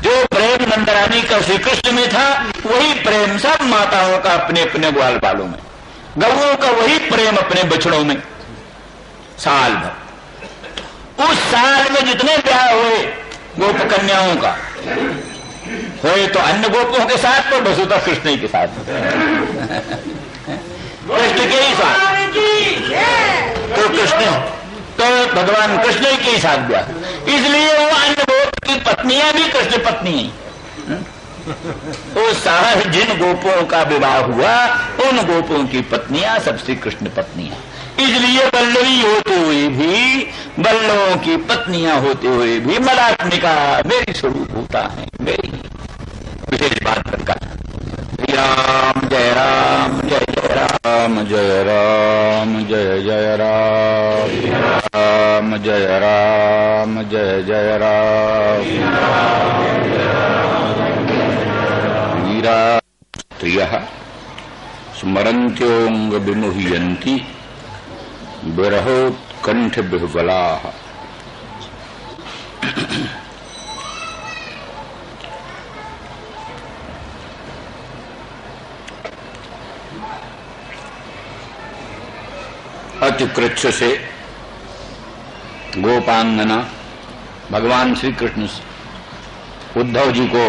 जो प्रेम नंदरानी का श्री कृष्ण में था, वही प्रेम सब माताओं का अपने अपने ग्वाल बालों में, गौओं का वही प्रेम अपने बछड़ों में। साल भर, उस साल में जितने ब्याह हुए गोप कन्याओं का, हुए तो अन्य गोपों के साथ, तो वसुतः कृष्ण ही के साथ, कृष्ण के ही साथ, तो कृष्ण तो भगवान कृष्ण ही के साथ गया। इसलिए वो अन्य गोप की पत्नियां भी कृष्ण पत्नी हैं। वो सारा जिन गोपों का विवाह हुआ उन गोपों की पत्नियां सबसे कृष्ण पत्नियां। इसलिए वल्लवी होते हुए भी, वल्लभों की पत्नियां होते हुए भी मदात्मिका मेरी स्वरूप होता है, मेरी विशेष बात करता है। राम जय राम जय जय राम जय राम जय जय राम जय राम जय जय राम। वीरा स्त्रियः स्मरन्त्योऽङ्ग विमुह्यन्ति विरहोत्कण्ठ बिह्वलाः। अति कृच्छ से गोपांगना भगवान श्री कृष्ण उद्धव जी को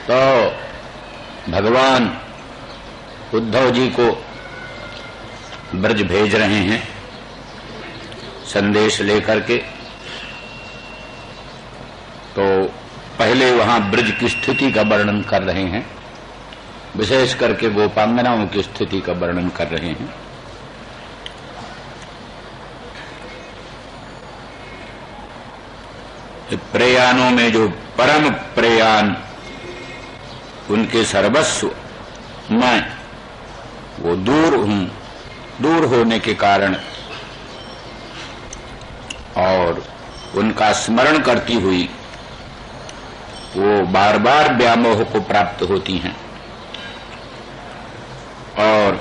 तो भगवान उद्धव जी को ब्रज भेज रहे हैं संदेश लेकर के। तो पहले वहां ब्रज की स्थिति का वर्णन कर रहे हैं, विशेष करके गोपांगनाओं की स्थिति का वर्णन कर रहे हैं। प्रयाणों में जो परम प्रयाण उनके सर्वस्व मैं वो दूर हूं, दूर होने के कारण और उनका स्मरण करती हुई वो बार बार व्यामोह को प्राप्त होती हैं और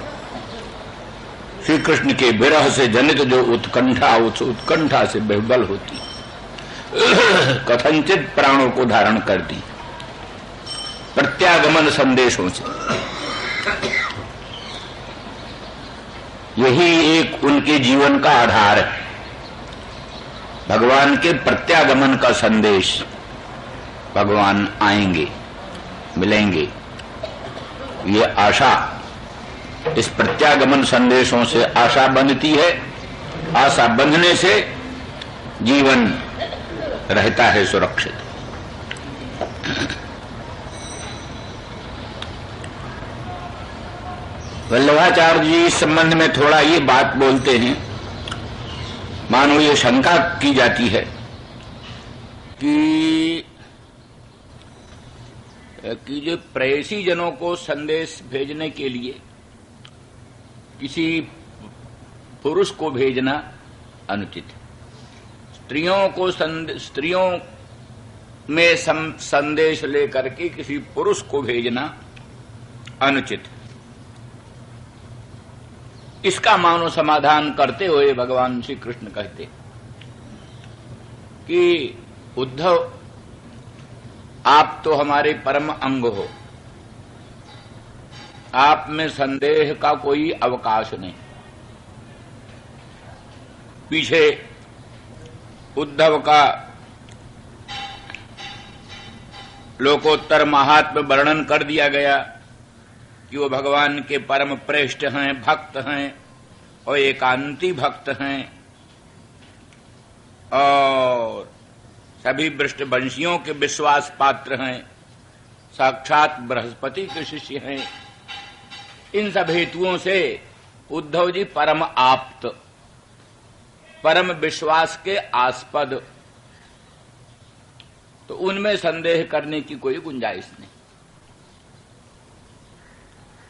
श्री कृष्ण के विरह से जनित जो उत्कंठा, उस उत्कंठा से बेबल होती, कथनचित प्राणों को धारण करती प्रत्यागमन संदेशों से। यही एक उनके जीवन का आधार है, भगवान के प्रत्यागमन का संदेश। भगवान आएंगे, मिलेंगे, ये आशा, इस प्रत्यागमन संदेशों से आशा बंधती है। आशा बंधने से जीवन रहता है सुरक्षित। वल्लभाचार्य जी इस संबंध में थोड़ा ये बात बोलते हैं। मानो ये शंका की जाती है कि जो प्रेयसी जनों को संदेश भेजने के लिए किसी पुरुष को भेजना अनुचित है, स्त्रियों में संदेश लेकर के किसी पुरुष को भेजना अनुचित है। इसका मानो समाधान करते हुए भगवान श्री कृष्ण कहते कि उद्धव, आप तो हमारे परम अंग हो, आप में संदेह का कोई अवकाश नहीं। पीछे उद्धव का लोकोत्तर महात्म्य वर्णन कर दिया गया कि वो भगवान के परम प्रेष्ठ हैं, भक्त हैं और एकांती भक्त हैं और सभी वृष्णवंशियों के विश्वास पात्र हैं, साक्षात बृहस्पति के शिष्य हैं। इन सब हेतुओं से उद्धव जी परम आप्त, परम विश्वास के आस्पद, तो उनमें संदेह करने की कोई गुंजाइश नहीं।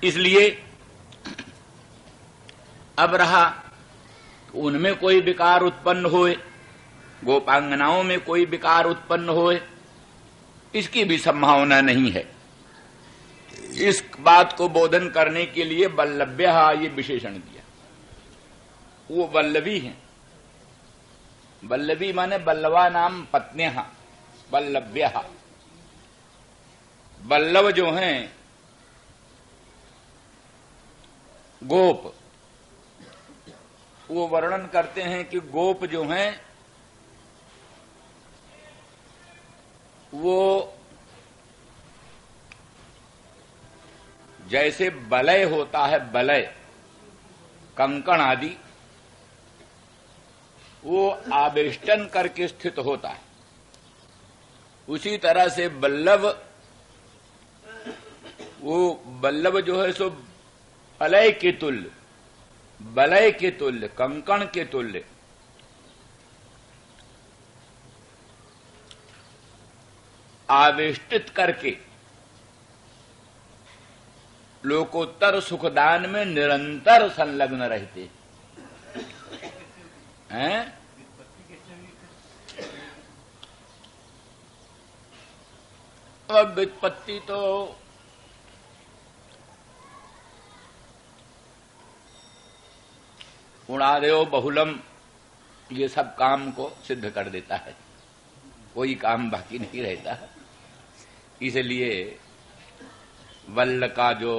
इसलिए अब रहा उनमें कोई विकार उत्पन्न होए, गोपांगनाओं में कोई विकार उत्पन्न होए, इसकी भी संभावना नहीं है। इस बात को बोधन करने के लिए वल्लभ्य ये विशेषण दिया। वो वल्लभी हैं, वल्लभी माने वल्लभा नाम पत्न्यः, वल्लभ्य। वल्लभ जो हैं गोप, वो वर्णन करते हैं कि गोप जो हैं वो जैसे बलय होता है, बलय कंकण आदि, वो आवेष्टन करके स्थित होता है, उसी तरह से बल्लभ, वो बल्लभ जो है सो बलय के तुल्य, बलय के तुल्य, कंकण के तुल्य आवेष्टित करके लोकोत्तर सुखदान में निरंतर संलग्न रहते हैं। अब व्युत्पत्ति तो गुणादेव बहुलम ये सब काम को सिद्ध कर देता है, कोई काम बाकी नहीं रहता। इसलिए वल्ल का जो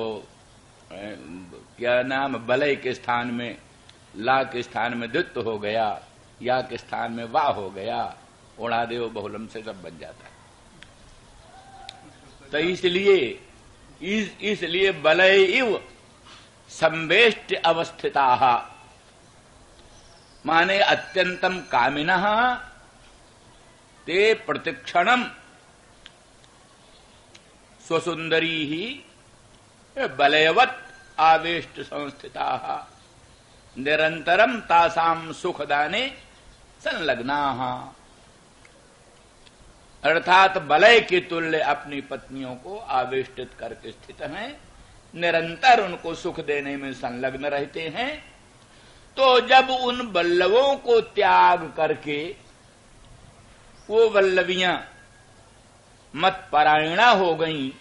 क्या नाम, बलय के स्थान में ला के स्थान में द्वित्व हो गया, या के स्थान में वाह हो गया, गुणादेव बहुलम से सब बन जाता है। तो इसलिए बलय इव संवेष्ट अवस्थिता, माने अत्यंतम कामिनः ते प्रतिक्षणम स्वसुंदरी ही बलयवत आवेष्ट संस्थिताः निरंतरम तासाम सुखदाने संलग्नाः। अर्थात बलय के तुल्य अपनी पत्नियों को आवेष्टित करके स्थित हैं, निरंतर उनको सुख देने में संलग्न रहते हैं। तो जब उन बल्लवों को त्याग करके वो वल्लवियां मत परायणा हो गईं,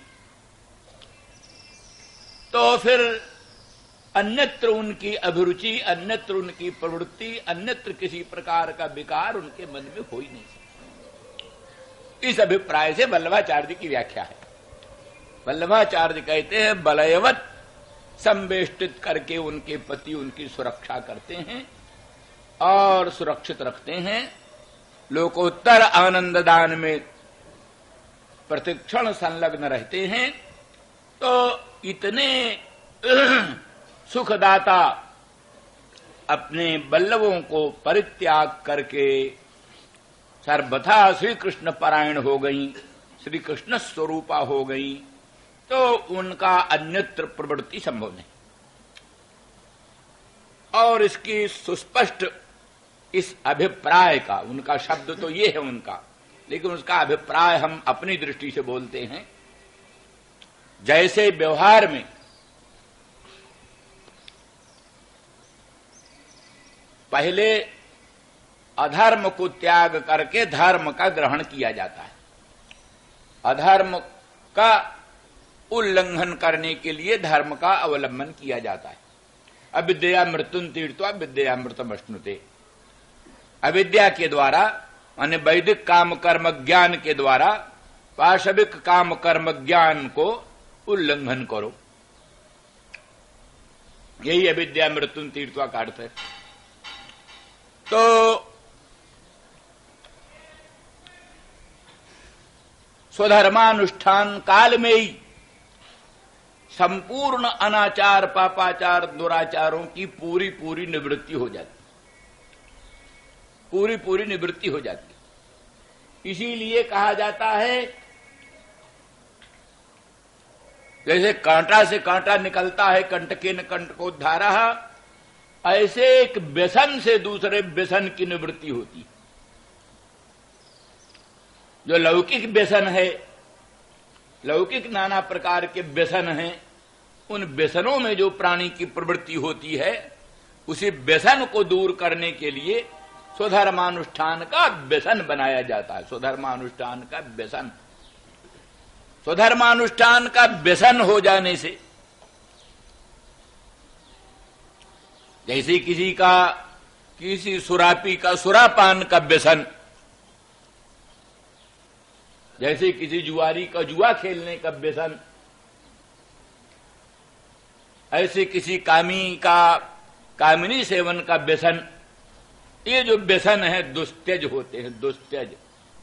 तो फिर अन्यत्र उनकी अभिरुचि, अन्यत्र उनकी प्रवृत्ति, अन्यत्र किसी प्रकार का विकार उनके मन में हो ही नहीं सकता। इस अभिप्राय से वल्लभाचार्य की व्याख्या है। वल्लभाचार्य कहते हैं बलयवत संवेष्टित करके उनके पति उनकी सुरक्षा करते हैं और सुरक्षित रखते हैं, लोकोत्तर आनंददान में प्रतिक्षण संलग्न रहते हैं। तो इतने सुखदाता अपने बल्लवों को परित्याग करके सर्वथा श्री कृष्ण परायण हो गई, श्री कृष्ण स्वरूपा हो गई, तो उनका अन्यत्र प्रवृत्ति संभव नहीं। और इसकी सुस्पष्ट इस अभिप्राय का, उनका शब्द तो ये है उनका, लेकिन उसका अभिप्राय हम अपनी दृष्टि से बोलते हैं। जैसे व्यवहार में पहले अधर्म को त्याग करके धर्म का ग्रहण किया जाता है, अधर्म का उल्लंघन करने के लिए धर्म का अवलंबन किया जाता है। अविद्या मृत्युं तीर्त्वा विद्यामृतमश्नुते, अविद्या के द्वारा माने वैदिक काम कर्म ज्ञान के द्वारा पाशविक काम कर्म ज्ञान को उल्लंघन करो, यही अविद्या मृत्युं तीर्त्वा का अर्थ है। तो स्वधर्मानुष्ठान काल में ही संपूर्ण अनाचार, पापाचार, दुराचारों की पूरी पूरी निवृत्ति हो जाती, पूरी पूरी निवृत्ति हो जाती। इसीलिए कहा जाता है जैसे कांटा से कांटा निकलता है, कंटकेन कंटकोद्धारः, ऐसे एक व्यसन से दूसरे व्यसन की निवृत्ति होती। जो लौकिक व्यसन है, लौकिक नाना प्रकार के व्यसन हैं, उन व्यसनों में जो प्राणी की प्रवृत्ति होती है, उसी व्यसन को दूर करने के लिए स्वधर्मानुष्ठान का व्यसन बनाया जाता है। स्वधर्मानुष्ठान का व्यसन, स्वधर्मानुष्ठान का व्यसन हो जाने से, जैसे किसी सुरापी का सुरापान का व्यसन, जैसे किसी जुआरी का जुआ खेलने का व्यसन, ऐसे किसी कामिनी सेवन का व्यसन, ये जो व्यसन है दुस्त्यज होते हैं, दुस्त्यज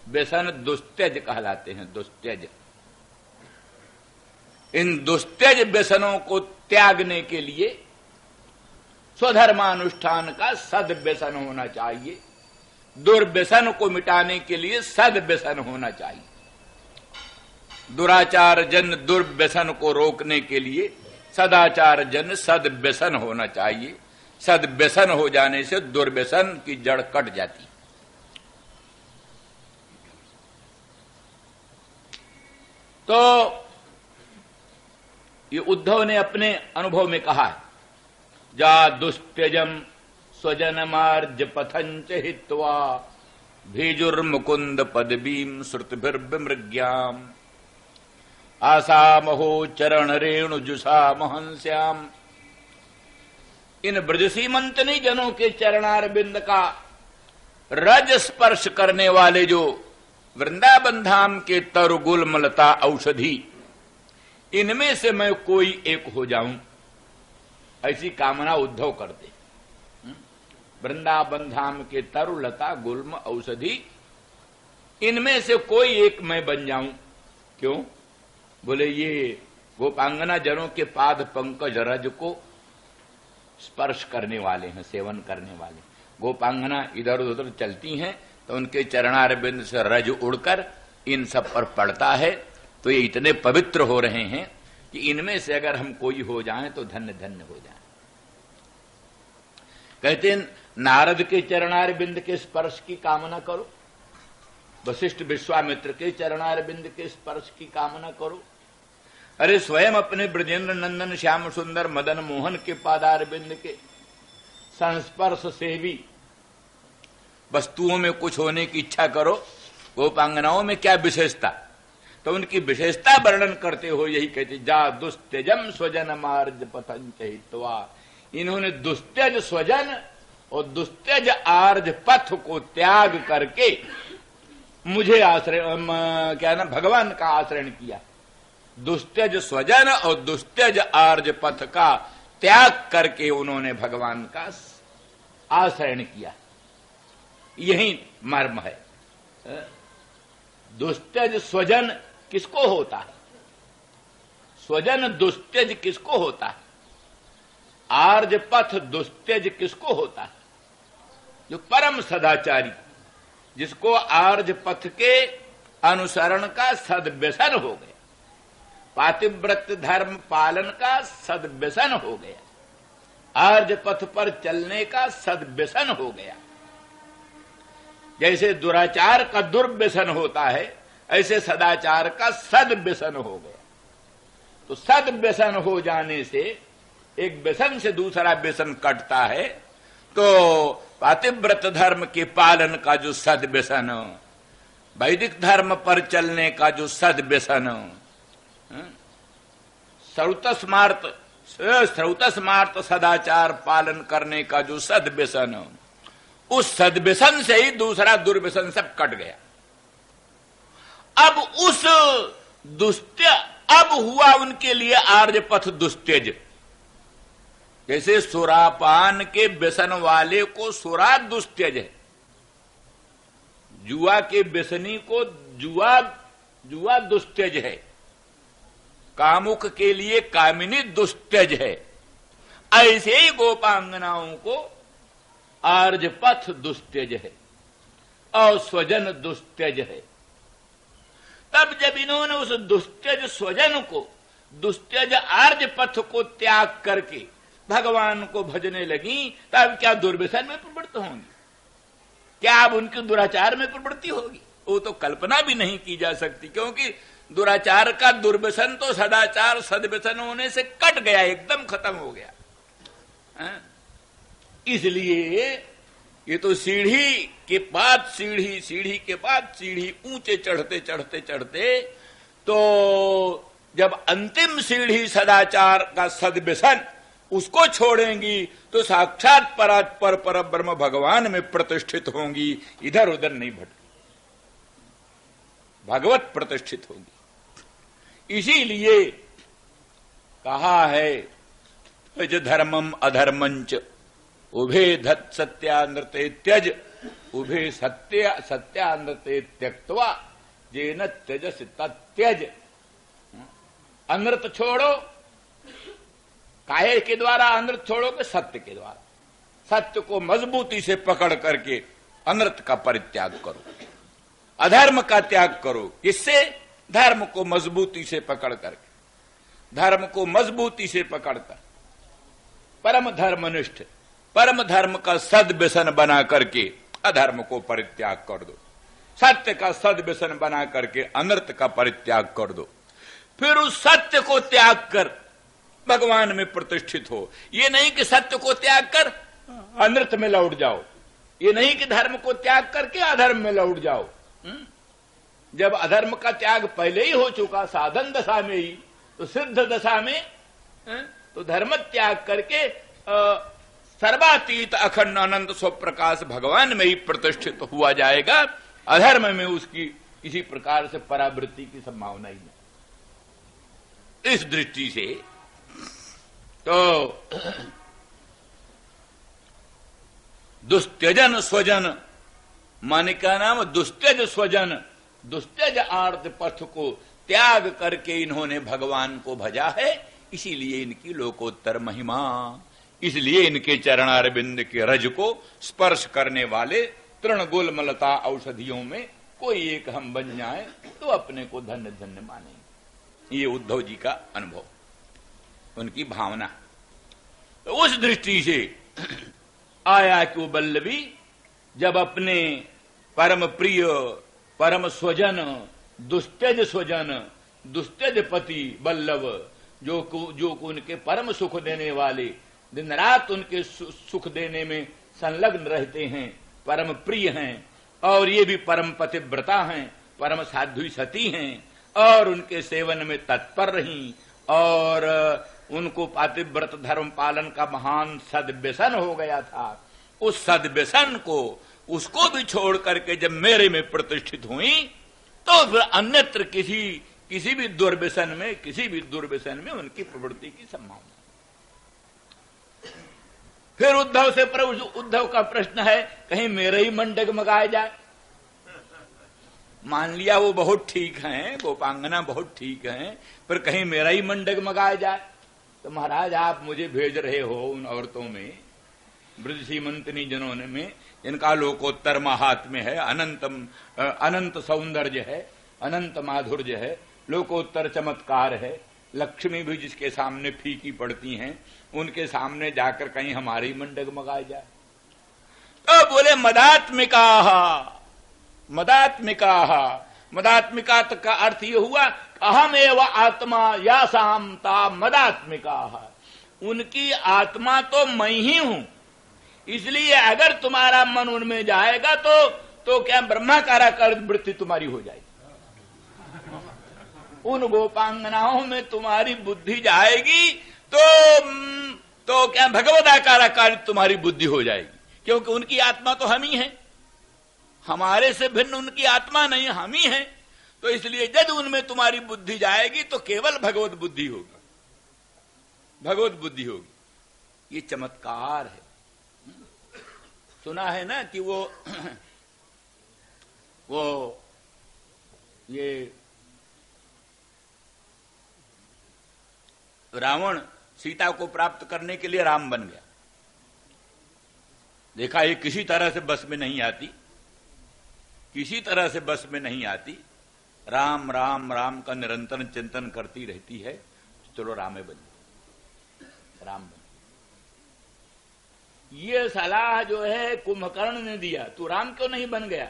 व्यसन दुस्त्यज कहलाते हैं, दुस्त्यज। इन दुस्त्यज व्यसनों को त्यागने के लिए स्वधर्मानुष्ठान का सद्व्यसन होना चाहिए, दुर्व्यसन को मिटाने के लिए सद्व्यसन होना चाहिए। दुराचार जन दुर्व्यसन को रोकने के लिए सदाचार जन सद्व्यसन होना चाहिए। सद्व्यसन हो जाने से दुर्व्यसन की जड़ कट जाती। तो ये उद्धव ने अपने अनुभव में कहा है, जा दुस्त्यजम स्वजन मार्ज पथंच हित्वा भेजुर्मुकुंद पदवीम श्रुतिभिर्विमृग्याम आसामहो चरण रेणु जुषा महंस्याम। इन ब्रजसीमंतनी जनों के चरणारविंद का रज स्पर्श करने वाले जो वृंदावन धाम के तरुगुल मलता औषधि, इनमें से मैं कोई एक हो जाऊं, ऐसी कामना उद्धव करते। वृंदावन धाम के तरुलता गुल्म औषधि, इनमें से कोई एक मैं बन जाऊं। क्यों? बोले ये गोपांगना जनों के पाद पंकज रज को स्पर्श करने वाले हैं, सेवन करने वाले। गोपांगना इधर उधर चलती हैं तो उनके चरणारविंद से रज उड़कर इन सब पर पड़ता है, तो ये इतने पवित्र हो रहे हैं कि इनमें से अगर हम कोई हो जाएं तो धन्य धन्य हो जाएं। कहते हैं नारद के चरणारविंद के स्पर्श की कामना करो, वशिष्ठ विश्वामित्र के चरणारविंद के स्पर्श की कामना करो। अरे स्वयं अपने ब्रजेंद्र नंदन श्याम सुंदर मदन मोहन के पादारविंद के संस्पर्श से भी वस्तुओं में कुछ होने की इच्छा करो। गोपांगनाओं में क्या विशेषता, तो उनकी विशेषता वर्णन करते हो यही कहते, जा दुस्त्यजम स्वजन मार्ज पथंच हित्वा। इन्होंने दुस्त्यज स्वजन और दुस्त्यज आर्ज पथ को त्याग करके मुझे आश्रय क्या ना भगवान का आश्रय किया। दुस्त्यज स्वजन और दुस्त्यज आर्ज पथ का त्याग करके उन्होंने भगवान का आश्रय किया। यही मर्म है। दुस्त्यज स्वजन किसको होता है? स्वजन दुस्त्यज किसको होता है? आर्ज पथ दुस्त्यज किसको होता है? जो परम सदाचारी, जिसको आर्ज पथ के अनुसरण का सद्व्यसन हो गया, पातिव्रत धर्म पालन का सद्व्यसन हो गया, आर्ज पथ पर चलने का सद्व्यसन हो गया। जैसे दुराचार का दुर्व्यसन होता है, ऐसे सदाचार का सद्व्यसन हो गया। तो सद्व्यसन हो जाने से एक व्यसन से दूसरा व्यसन कटता है। तो पातिव्रत धर्म के पालन का जो सद्व्यसन, वैदिक धर्म पर चलने का जो सद्व्यसन, श्रौतस्मार्त सदाचार पालन करने का जो सद्व्यसन, उस सद्व्यसन से ही दूसरा दुर्व्यसन सब कट गया। अब उस अब हुआ उनके लिए आर्य पथ दुस्त्यज। जैसे सुरापान के व्यसन वाले को सुरा दुस्त्यज है, जुआ के व्यसनी को जुआ दुस्त्यज है, कामुक के लिए कामिनी दुस्त्यज है। ऐसे ही गोपांगनाओं को आर्ज पथ दुस्त्यज है और स्वजन दुस्त्यज है। तब जब इन्होंने उस दुस्त्यज स्वजन को, दुस्त्यज आर्ज पथ को त्याग करके भगवान को भजने लगी, तब क्या दुर्व्यसन में प्रवृत्त होंगी? क्या अब उनके दुराचार में प्रवृत्ति होगी? वो तो कल्पना भी नहीं की जा सकती, क्योंकि दुराचार का दुर्व्यसन तो सदाचार सद्व्यसन होने से कट गया, एकदम खत्म हो गया। इसलिए ये तो सीढ़ी के बाद सीढ़ी, सीढ़ी के बाद सीढ़ी, ऊंचे चढ़ते चढ़ते चढ़ते तो जब अंतिम सीढ़ी सदाचार का सद्व्यसन उसको छोड़ेंगी तो साक्षात पर ब्रह्म भगवान में प्रतिष्ठित होंगी, इधर उधर नहीं भटकी, भगवत प्रतिष्ठित होगी। इसीलिए कहा है धर्मम अधर्मंच उभे धत सत्यानृते त्यज उभे सत्यानृते त्यक्त्वा जेन त्यजस तत्यज। अनृत छोड़ो, काहे के द्वारा अनृत छोड़ोगे? सत्य के द्वारा। सत्य को मजबूती से पकड़ करके अनृत का परित्याग करो, अधर्म का त्याग करो। किससे? धर्म को मजबूती से पकड़ करके, धर्म को मजबूती से पकड़कर परम धर्मनिष्ठ, परम धर्म का सद्व्यसन बना करके अधर्म को परित्याग कर दो, सत्य का सद्व्यसन बना करके अनर्थ का परित्याग कर दो। फिर उस सत्य को त्याग कर भगवान में प्रतिष्ठित हो। ये नहीं कि सत्य को त्याग कर अनर्थ में लौट जाओ, ये नहीं कि धर्म को त्याग करके अधर्म में लौट जाओ। जब अधर्म का त्याग पहले ही हो चुका साधन दशा में ही, तो सिद्ध दशा में तो धर्म त्याग करके सर्वातीत अखंड अनंत स्वप्रकाश भगवान में ही प्रतिष्ठित हुआ जाएगा। अधर्म में उसकी किसी प्रकार से परावृत्ति की संभावना ही नहीं। इस दृष्टि से तो दुस्त्यजन स्वजन, माने का नाम दुस्त्यज स्वजन, दुस्त्यज आर्त पथ को त्याग करके इन्होंने भगवान को भजा है। इसीलिए इनकी लोकोत्तर महिमा, इसलिए इनके चरणारविंद के रज को स्पर्श करने वाले तृण गुलमलता औषधियों में कोई एक हम बन जाए तो अपने को धन्य धन्य माने। ये उद्धव जी का अनुभव, उनकी भावना। तो उस दृष्टि से आया कि वो बल्लभी जब अपने परम प्रिय, परम स्वजन, दुस्त्यज स्वजन, दुस्त्यज पति बल्लभ, जो को उनके परम सुख देने वाले, दिन रात उनके सुख देने में संलग्न रहते हैं, परम प्रिय हैं, और ये भी परम पतिव्रता हैं, परम साध्वी सती हैं, और उनके सेवन में तत्पर रहीं, और उनको पातिव्रत धर्म पालन का महान सद्व्यसन हो गया था। उस सद्व्यसन को, उसको भी छोड़ करके जब मेरे में प्रतिष्ठित हुई, तो फिर अन्यत्र किसी भी दुर्व्यसन में, किसी भी दुर्व्यसन में उनकी प्रवृत्ति की संभावना। फिर उद्धव से प्रभु, उद्धव का प्रश्न है कहीं मेरा ही मन डगमगाया जाए। मान लिया वो बहुत ठीक हैं, गोपांगना बहुत ठीक हैं, पर कहीं मेरा ही मन डगमगाया जाए। तो महाराज आप मुझे भेज रहे हो उन औरतों में, वृद्ध सीमंतनी जनों में, इनका लोकोत्तर महात्म्य है, अनंत सौंदर्य है, अनंत माधुर्य है, लोकोत्तर चमत्कार है, लक्ष्मी भी जिसके सामने फीकी पड़ती हैं, उनके सामने जाकर कहीं हमारी मन डगमगाए जाए। तो बोले मदात्मिका, मदात्मिका, मदात्मिका का अर्थ ये हुआ अहम एव आत्मा या सामता मदात्मिका, उनकी आत्मा तो मैं ही हूं। इसलिए अगर तुम्हारा मन उनमें जाएगा तो क्या ब्रह्माकाराकार वृत्ति तुम्हारी हो जाएगी। उन गोपांगनाओं में तुम्हारी बुद्धि जाएगी तो क्या भगवदाकाराकार तुम्हारी बुद्धि हो जाएगी, क्योंकि उनकी आत्मा तो हम ही है, हमारे से भिन्न उनकी आत्मा नहीं, हम ही है। तो इसलिए जब उनमें तुम्हारी बुद्धि जाएगी तो केवल भगवत बुद्धि होगी, भगवत बुद्धि होगी। ये चमत्कार है। सुना है ना कि वो ये रावण सीता को प्राप्त करने के लिए राम बन गया। देखा ये किसी तरह से बस में नहीं आती, किसी तरह से बस में नहीं आती। राम राम राम का निरंतर चिंतन करती रहती है। चलो रामे बन, राम बन। ये सलाह जो है कुंभकर्ण ने दिया, तू राम क्यों नहीं बन गया?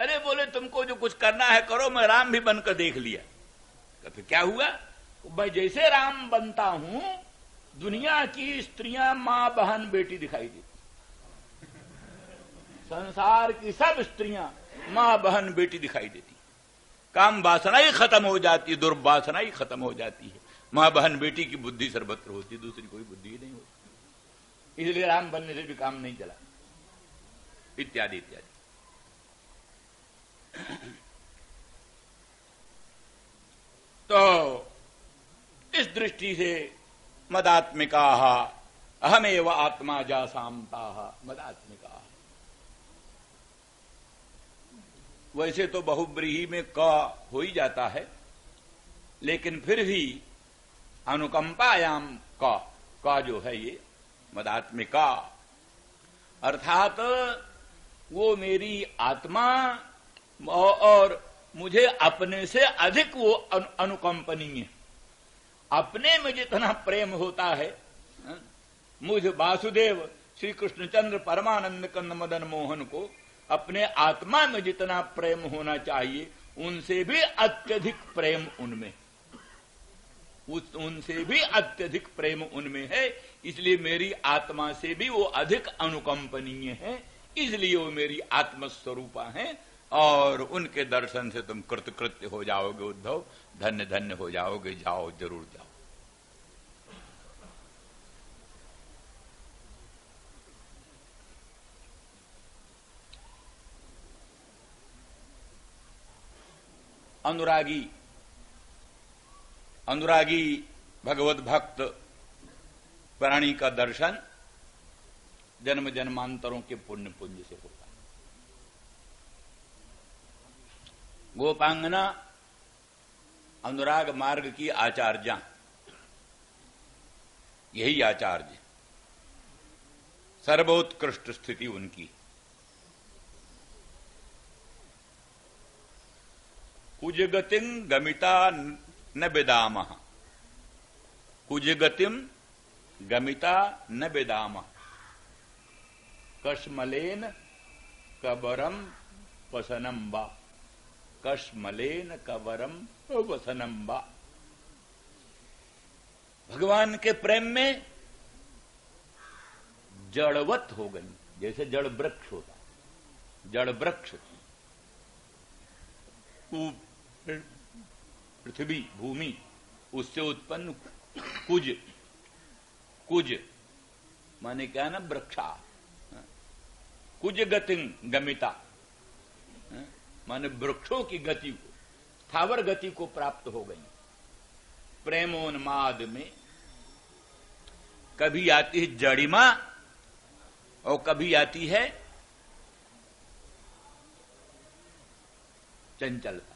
अरे बोले तुमको जो कुछ करना है करो, मैं राम भी बनकर देख लिया। तो फिर क्या हुआ? मैं जैसे राम बनता हूं, दुनिया की स्त्रियां मां बहन बेटी दिखाई देती, संसार की सब स्त्रियां मां बहन बेटी दिखाई देती। काम वासना ही खत्म हो जाती है, दुर्वासना ही खत्म हो जाती है। मां बहन बेटी की बुद्धि सर्वत्र होती, दूसरी कोई बुद्धि ही नहीं होती। इसलिए राम बनने से भी काम नहीं चला, इत्यादि इत्यादि। तो इस दृष्टि से मदात्मिका अहमेव आत्मा जासामता मदात्मिका। वैसे तो बहुब्रीही में क हो ही जाता है, लेकिन फिर भी अनुकंपायाम का जो है ये मदात्मिका, अर्थात वो मेरी आत्मा और मुझे अपने से अधिक वो अनुकंपनीय, अपने में जितना प्रेम होता है, मुझ वासुदेव श्री कृष्णचंद्र परमानंद कंद मदन मोहन को अपने आत्मा में जितना प्रेम होना चाहिए उनसे भी अत्यधिक प्रेम उनमें, उनसे भी अत्यधिक प्रेम उनमें है। इसलिए मेरी आत्मा से भी वो अधिक अनुकंपनीय है, इसलिए वो मेरी आत्मस्वरूपा है। और उनके दर्शन से तुम कृतकृत्य हो जाओगे उद्धव, धन्य धन्य हो जाओगे। जाओ, जरूर जाओ। अनुरागी भगवत भक्त प्राणी का दर्शन जन्म जन्मांतरों के पुण्य पुंज से होता है। गोपांगना अनुराग मार्ग की आचार्या, यही आचार्य, सर्वोत्कृष्ट स्थिति उनकी। कुजगतिम गमिता न बेदामः, कुजगतिम गमिता न बेदामः, कश्मलेन कबरम वसनम बा, कश्मलेन कबरम वसनम बा। भगवान के प्रेम में जड़वत हो गई, जैसे जड़ वृक्ष होता है, जड़ वृक्ष पृथ्वी भूमि, उससे उत्पन्न कुज, कुज माने क्या ना, वृक्षा। कुज गति गमिता माने वृक्षों की गति को, स्थावर गति को प्राप्त हो गई। प्रेमोन्माद में कभी आती है जड़िमा और कभी आती है चंचलता,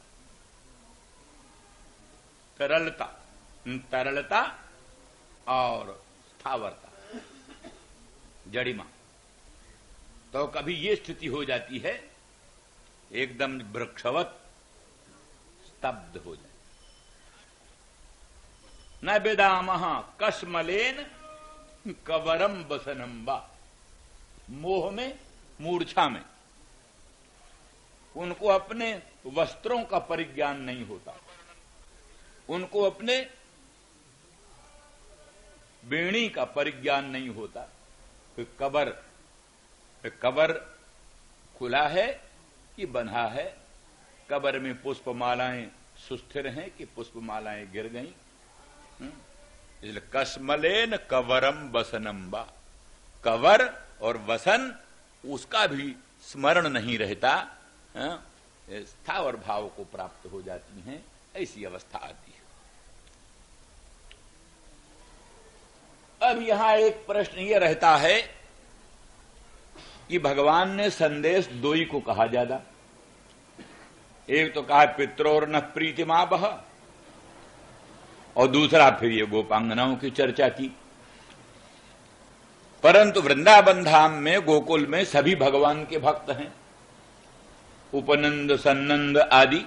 तरलता, तरलता और स्थावरता, जड़िमा। तो कभी ये स्थिति हो जाती है एकदम वृक्षवत स्तब्ध हो जाए। न बेदामः कश्मलेन कवरम वसनम्बा, मोह में, मूर्छा में उनको अपने वस्त्रों का परिज्ञान नहीं होता, उनको अपने बेणी का परिज्ञान नहीं होता। फिर कबर खुला है कि बंधा है, कबर में पुष्पमालाएं सुस्थिर हैं कि पुष्पमालाएं गिर गईं। इसलिए कश्मलेन कवरम वसनम्बा, कवर और वसन उसका भी स्मरण नहीं रहता, स्थावर भाव को प्राप्त हो जाती हैं, ऐसी अवस्था आती है। अब यहां एक प्रश्न यह रहता है कि भगवान ने संदेश दो ही को कहा ज्यादा। एक तो कहा पित्रोर न प्रीतिमापह, और दूसरा फिर ये गोपांगनाओं की चर्चा की। परंतु वृंदावन धाम में, गोकुल में सभी भगवान के भक्त हैं। उपनंद, सन्नंद आदि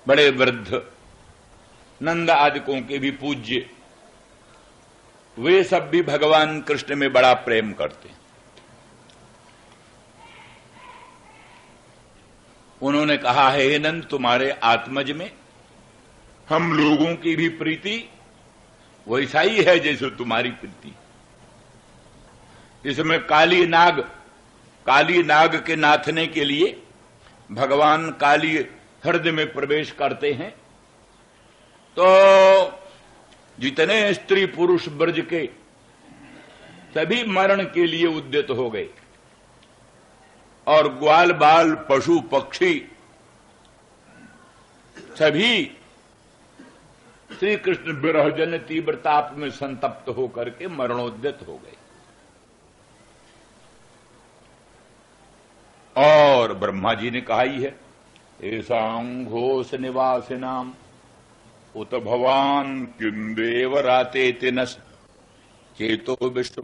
बड़े वृद्ध, नंद आदिकों के भी पूज्य, वे सब भी भगवान कृष्ण में बड़ा प्रेम करते हैं। उन्होंने कहा है, हे नंद, तुम्हारे आत्मज में हम लोगों की भी प्रीति वैसा ही है जैसे तुम्हारी प्रीति। इसमें काली नाग के नाथने के लिए भगवान काली हृदय में प्रवेश करते हैं, तो जितने स्त्री पुरुष ब्रज के सभी मरण के लिए उद्यत हो गए, और ग्वाल बाल पशु पक्षी सभी श्री कृष्ण विरहजन तीव्र ताप में संतप्त होकर के मरणोद्यत हो गए। और ब्रह्मा जी ने कहा ही है, ऐसां घोष निवासिनाम उत भवान किंदेव राते तिनस चेतो विश्व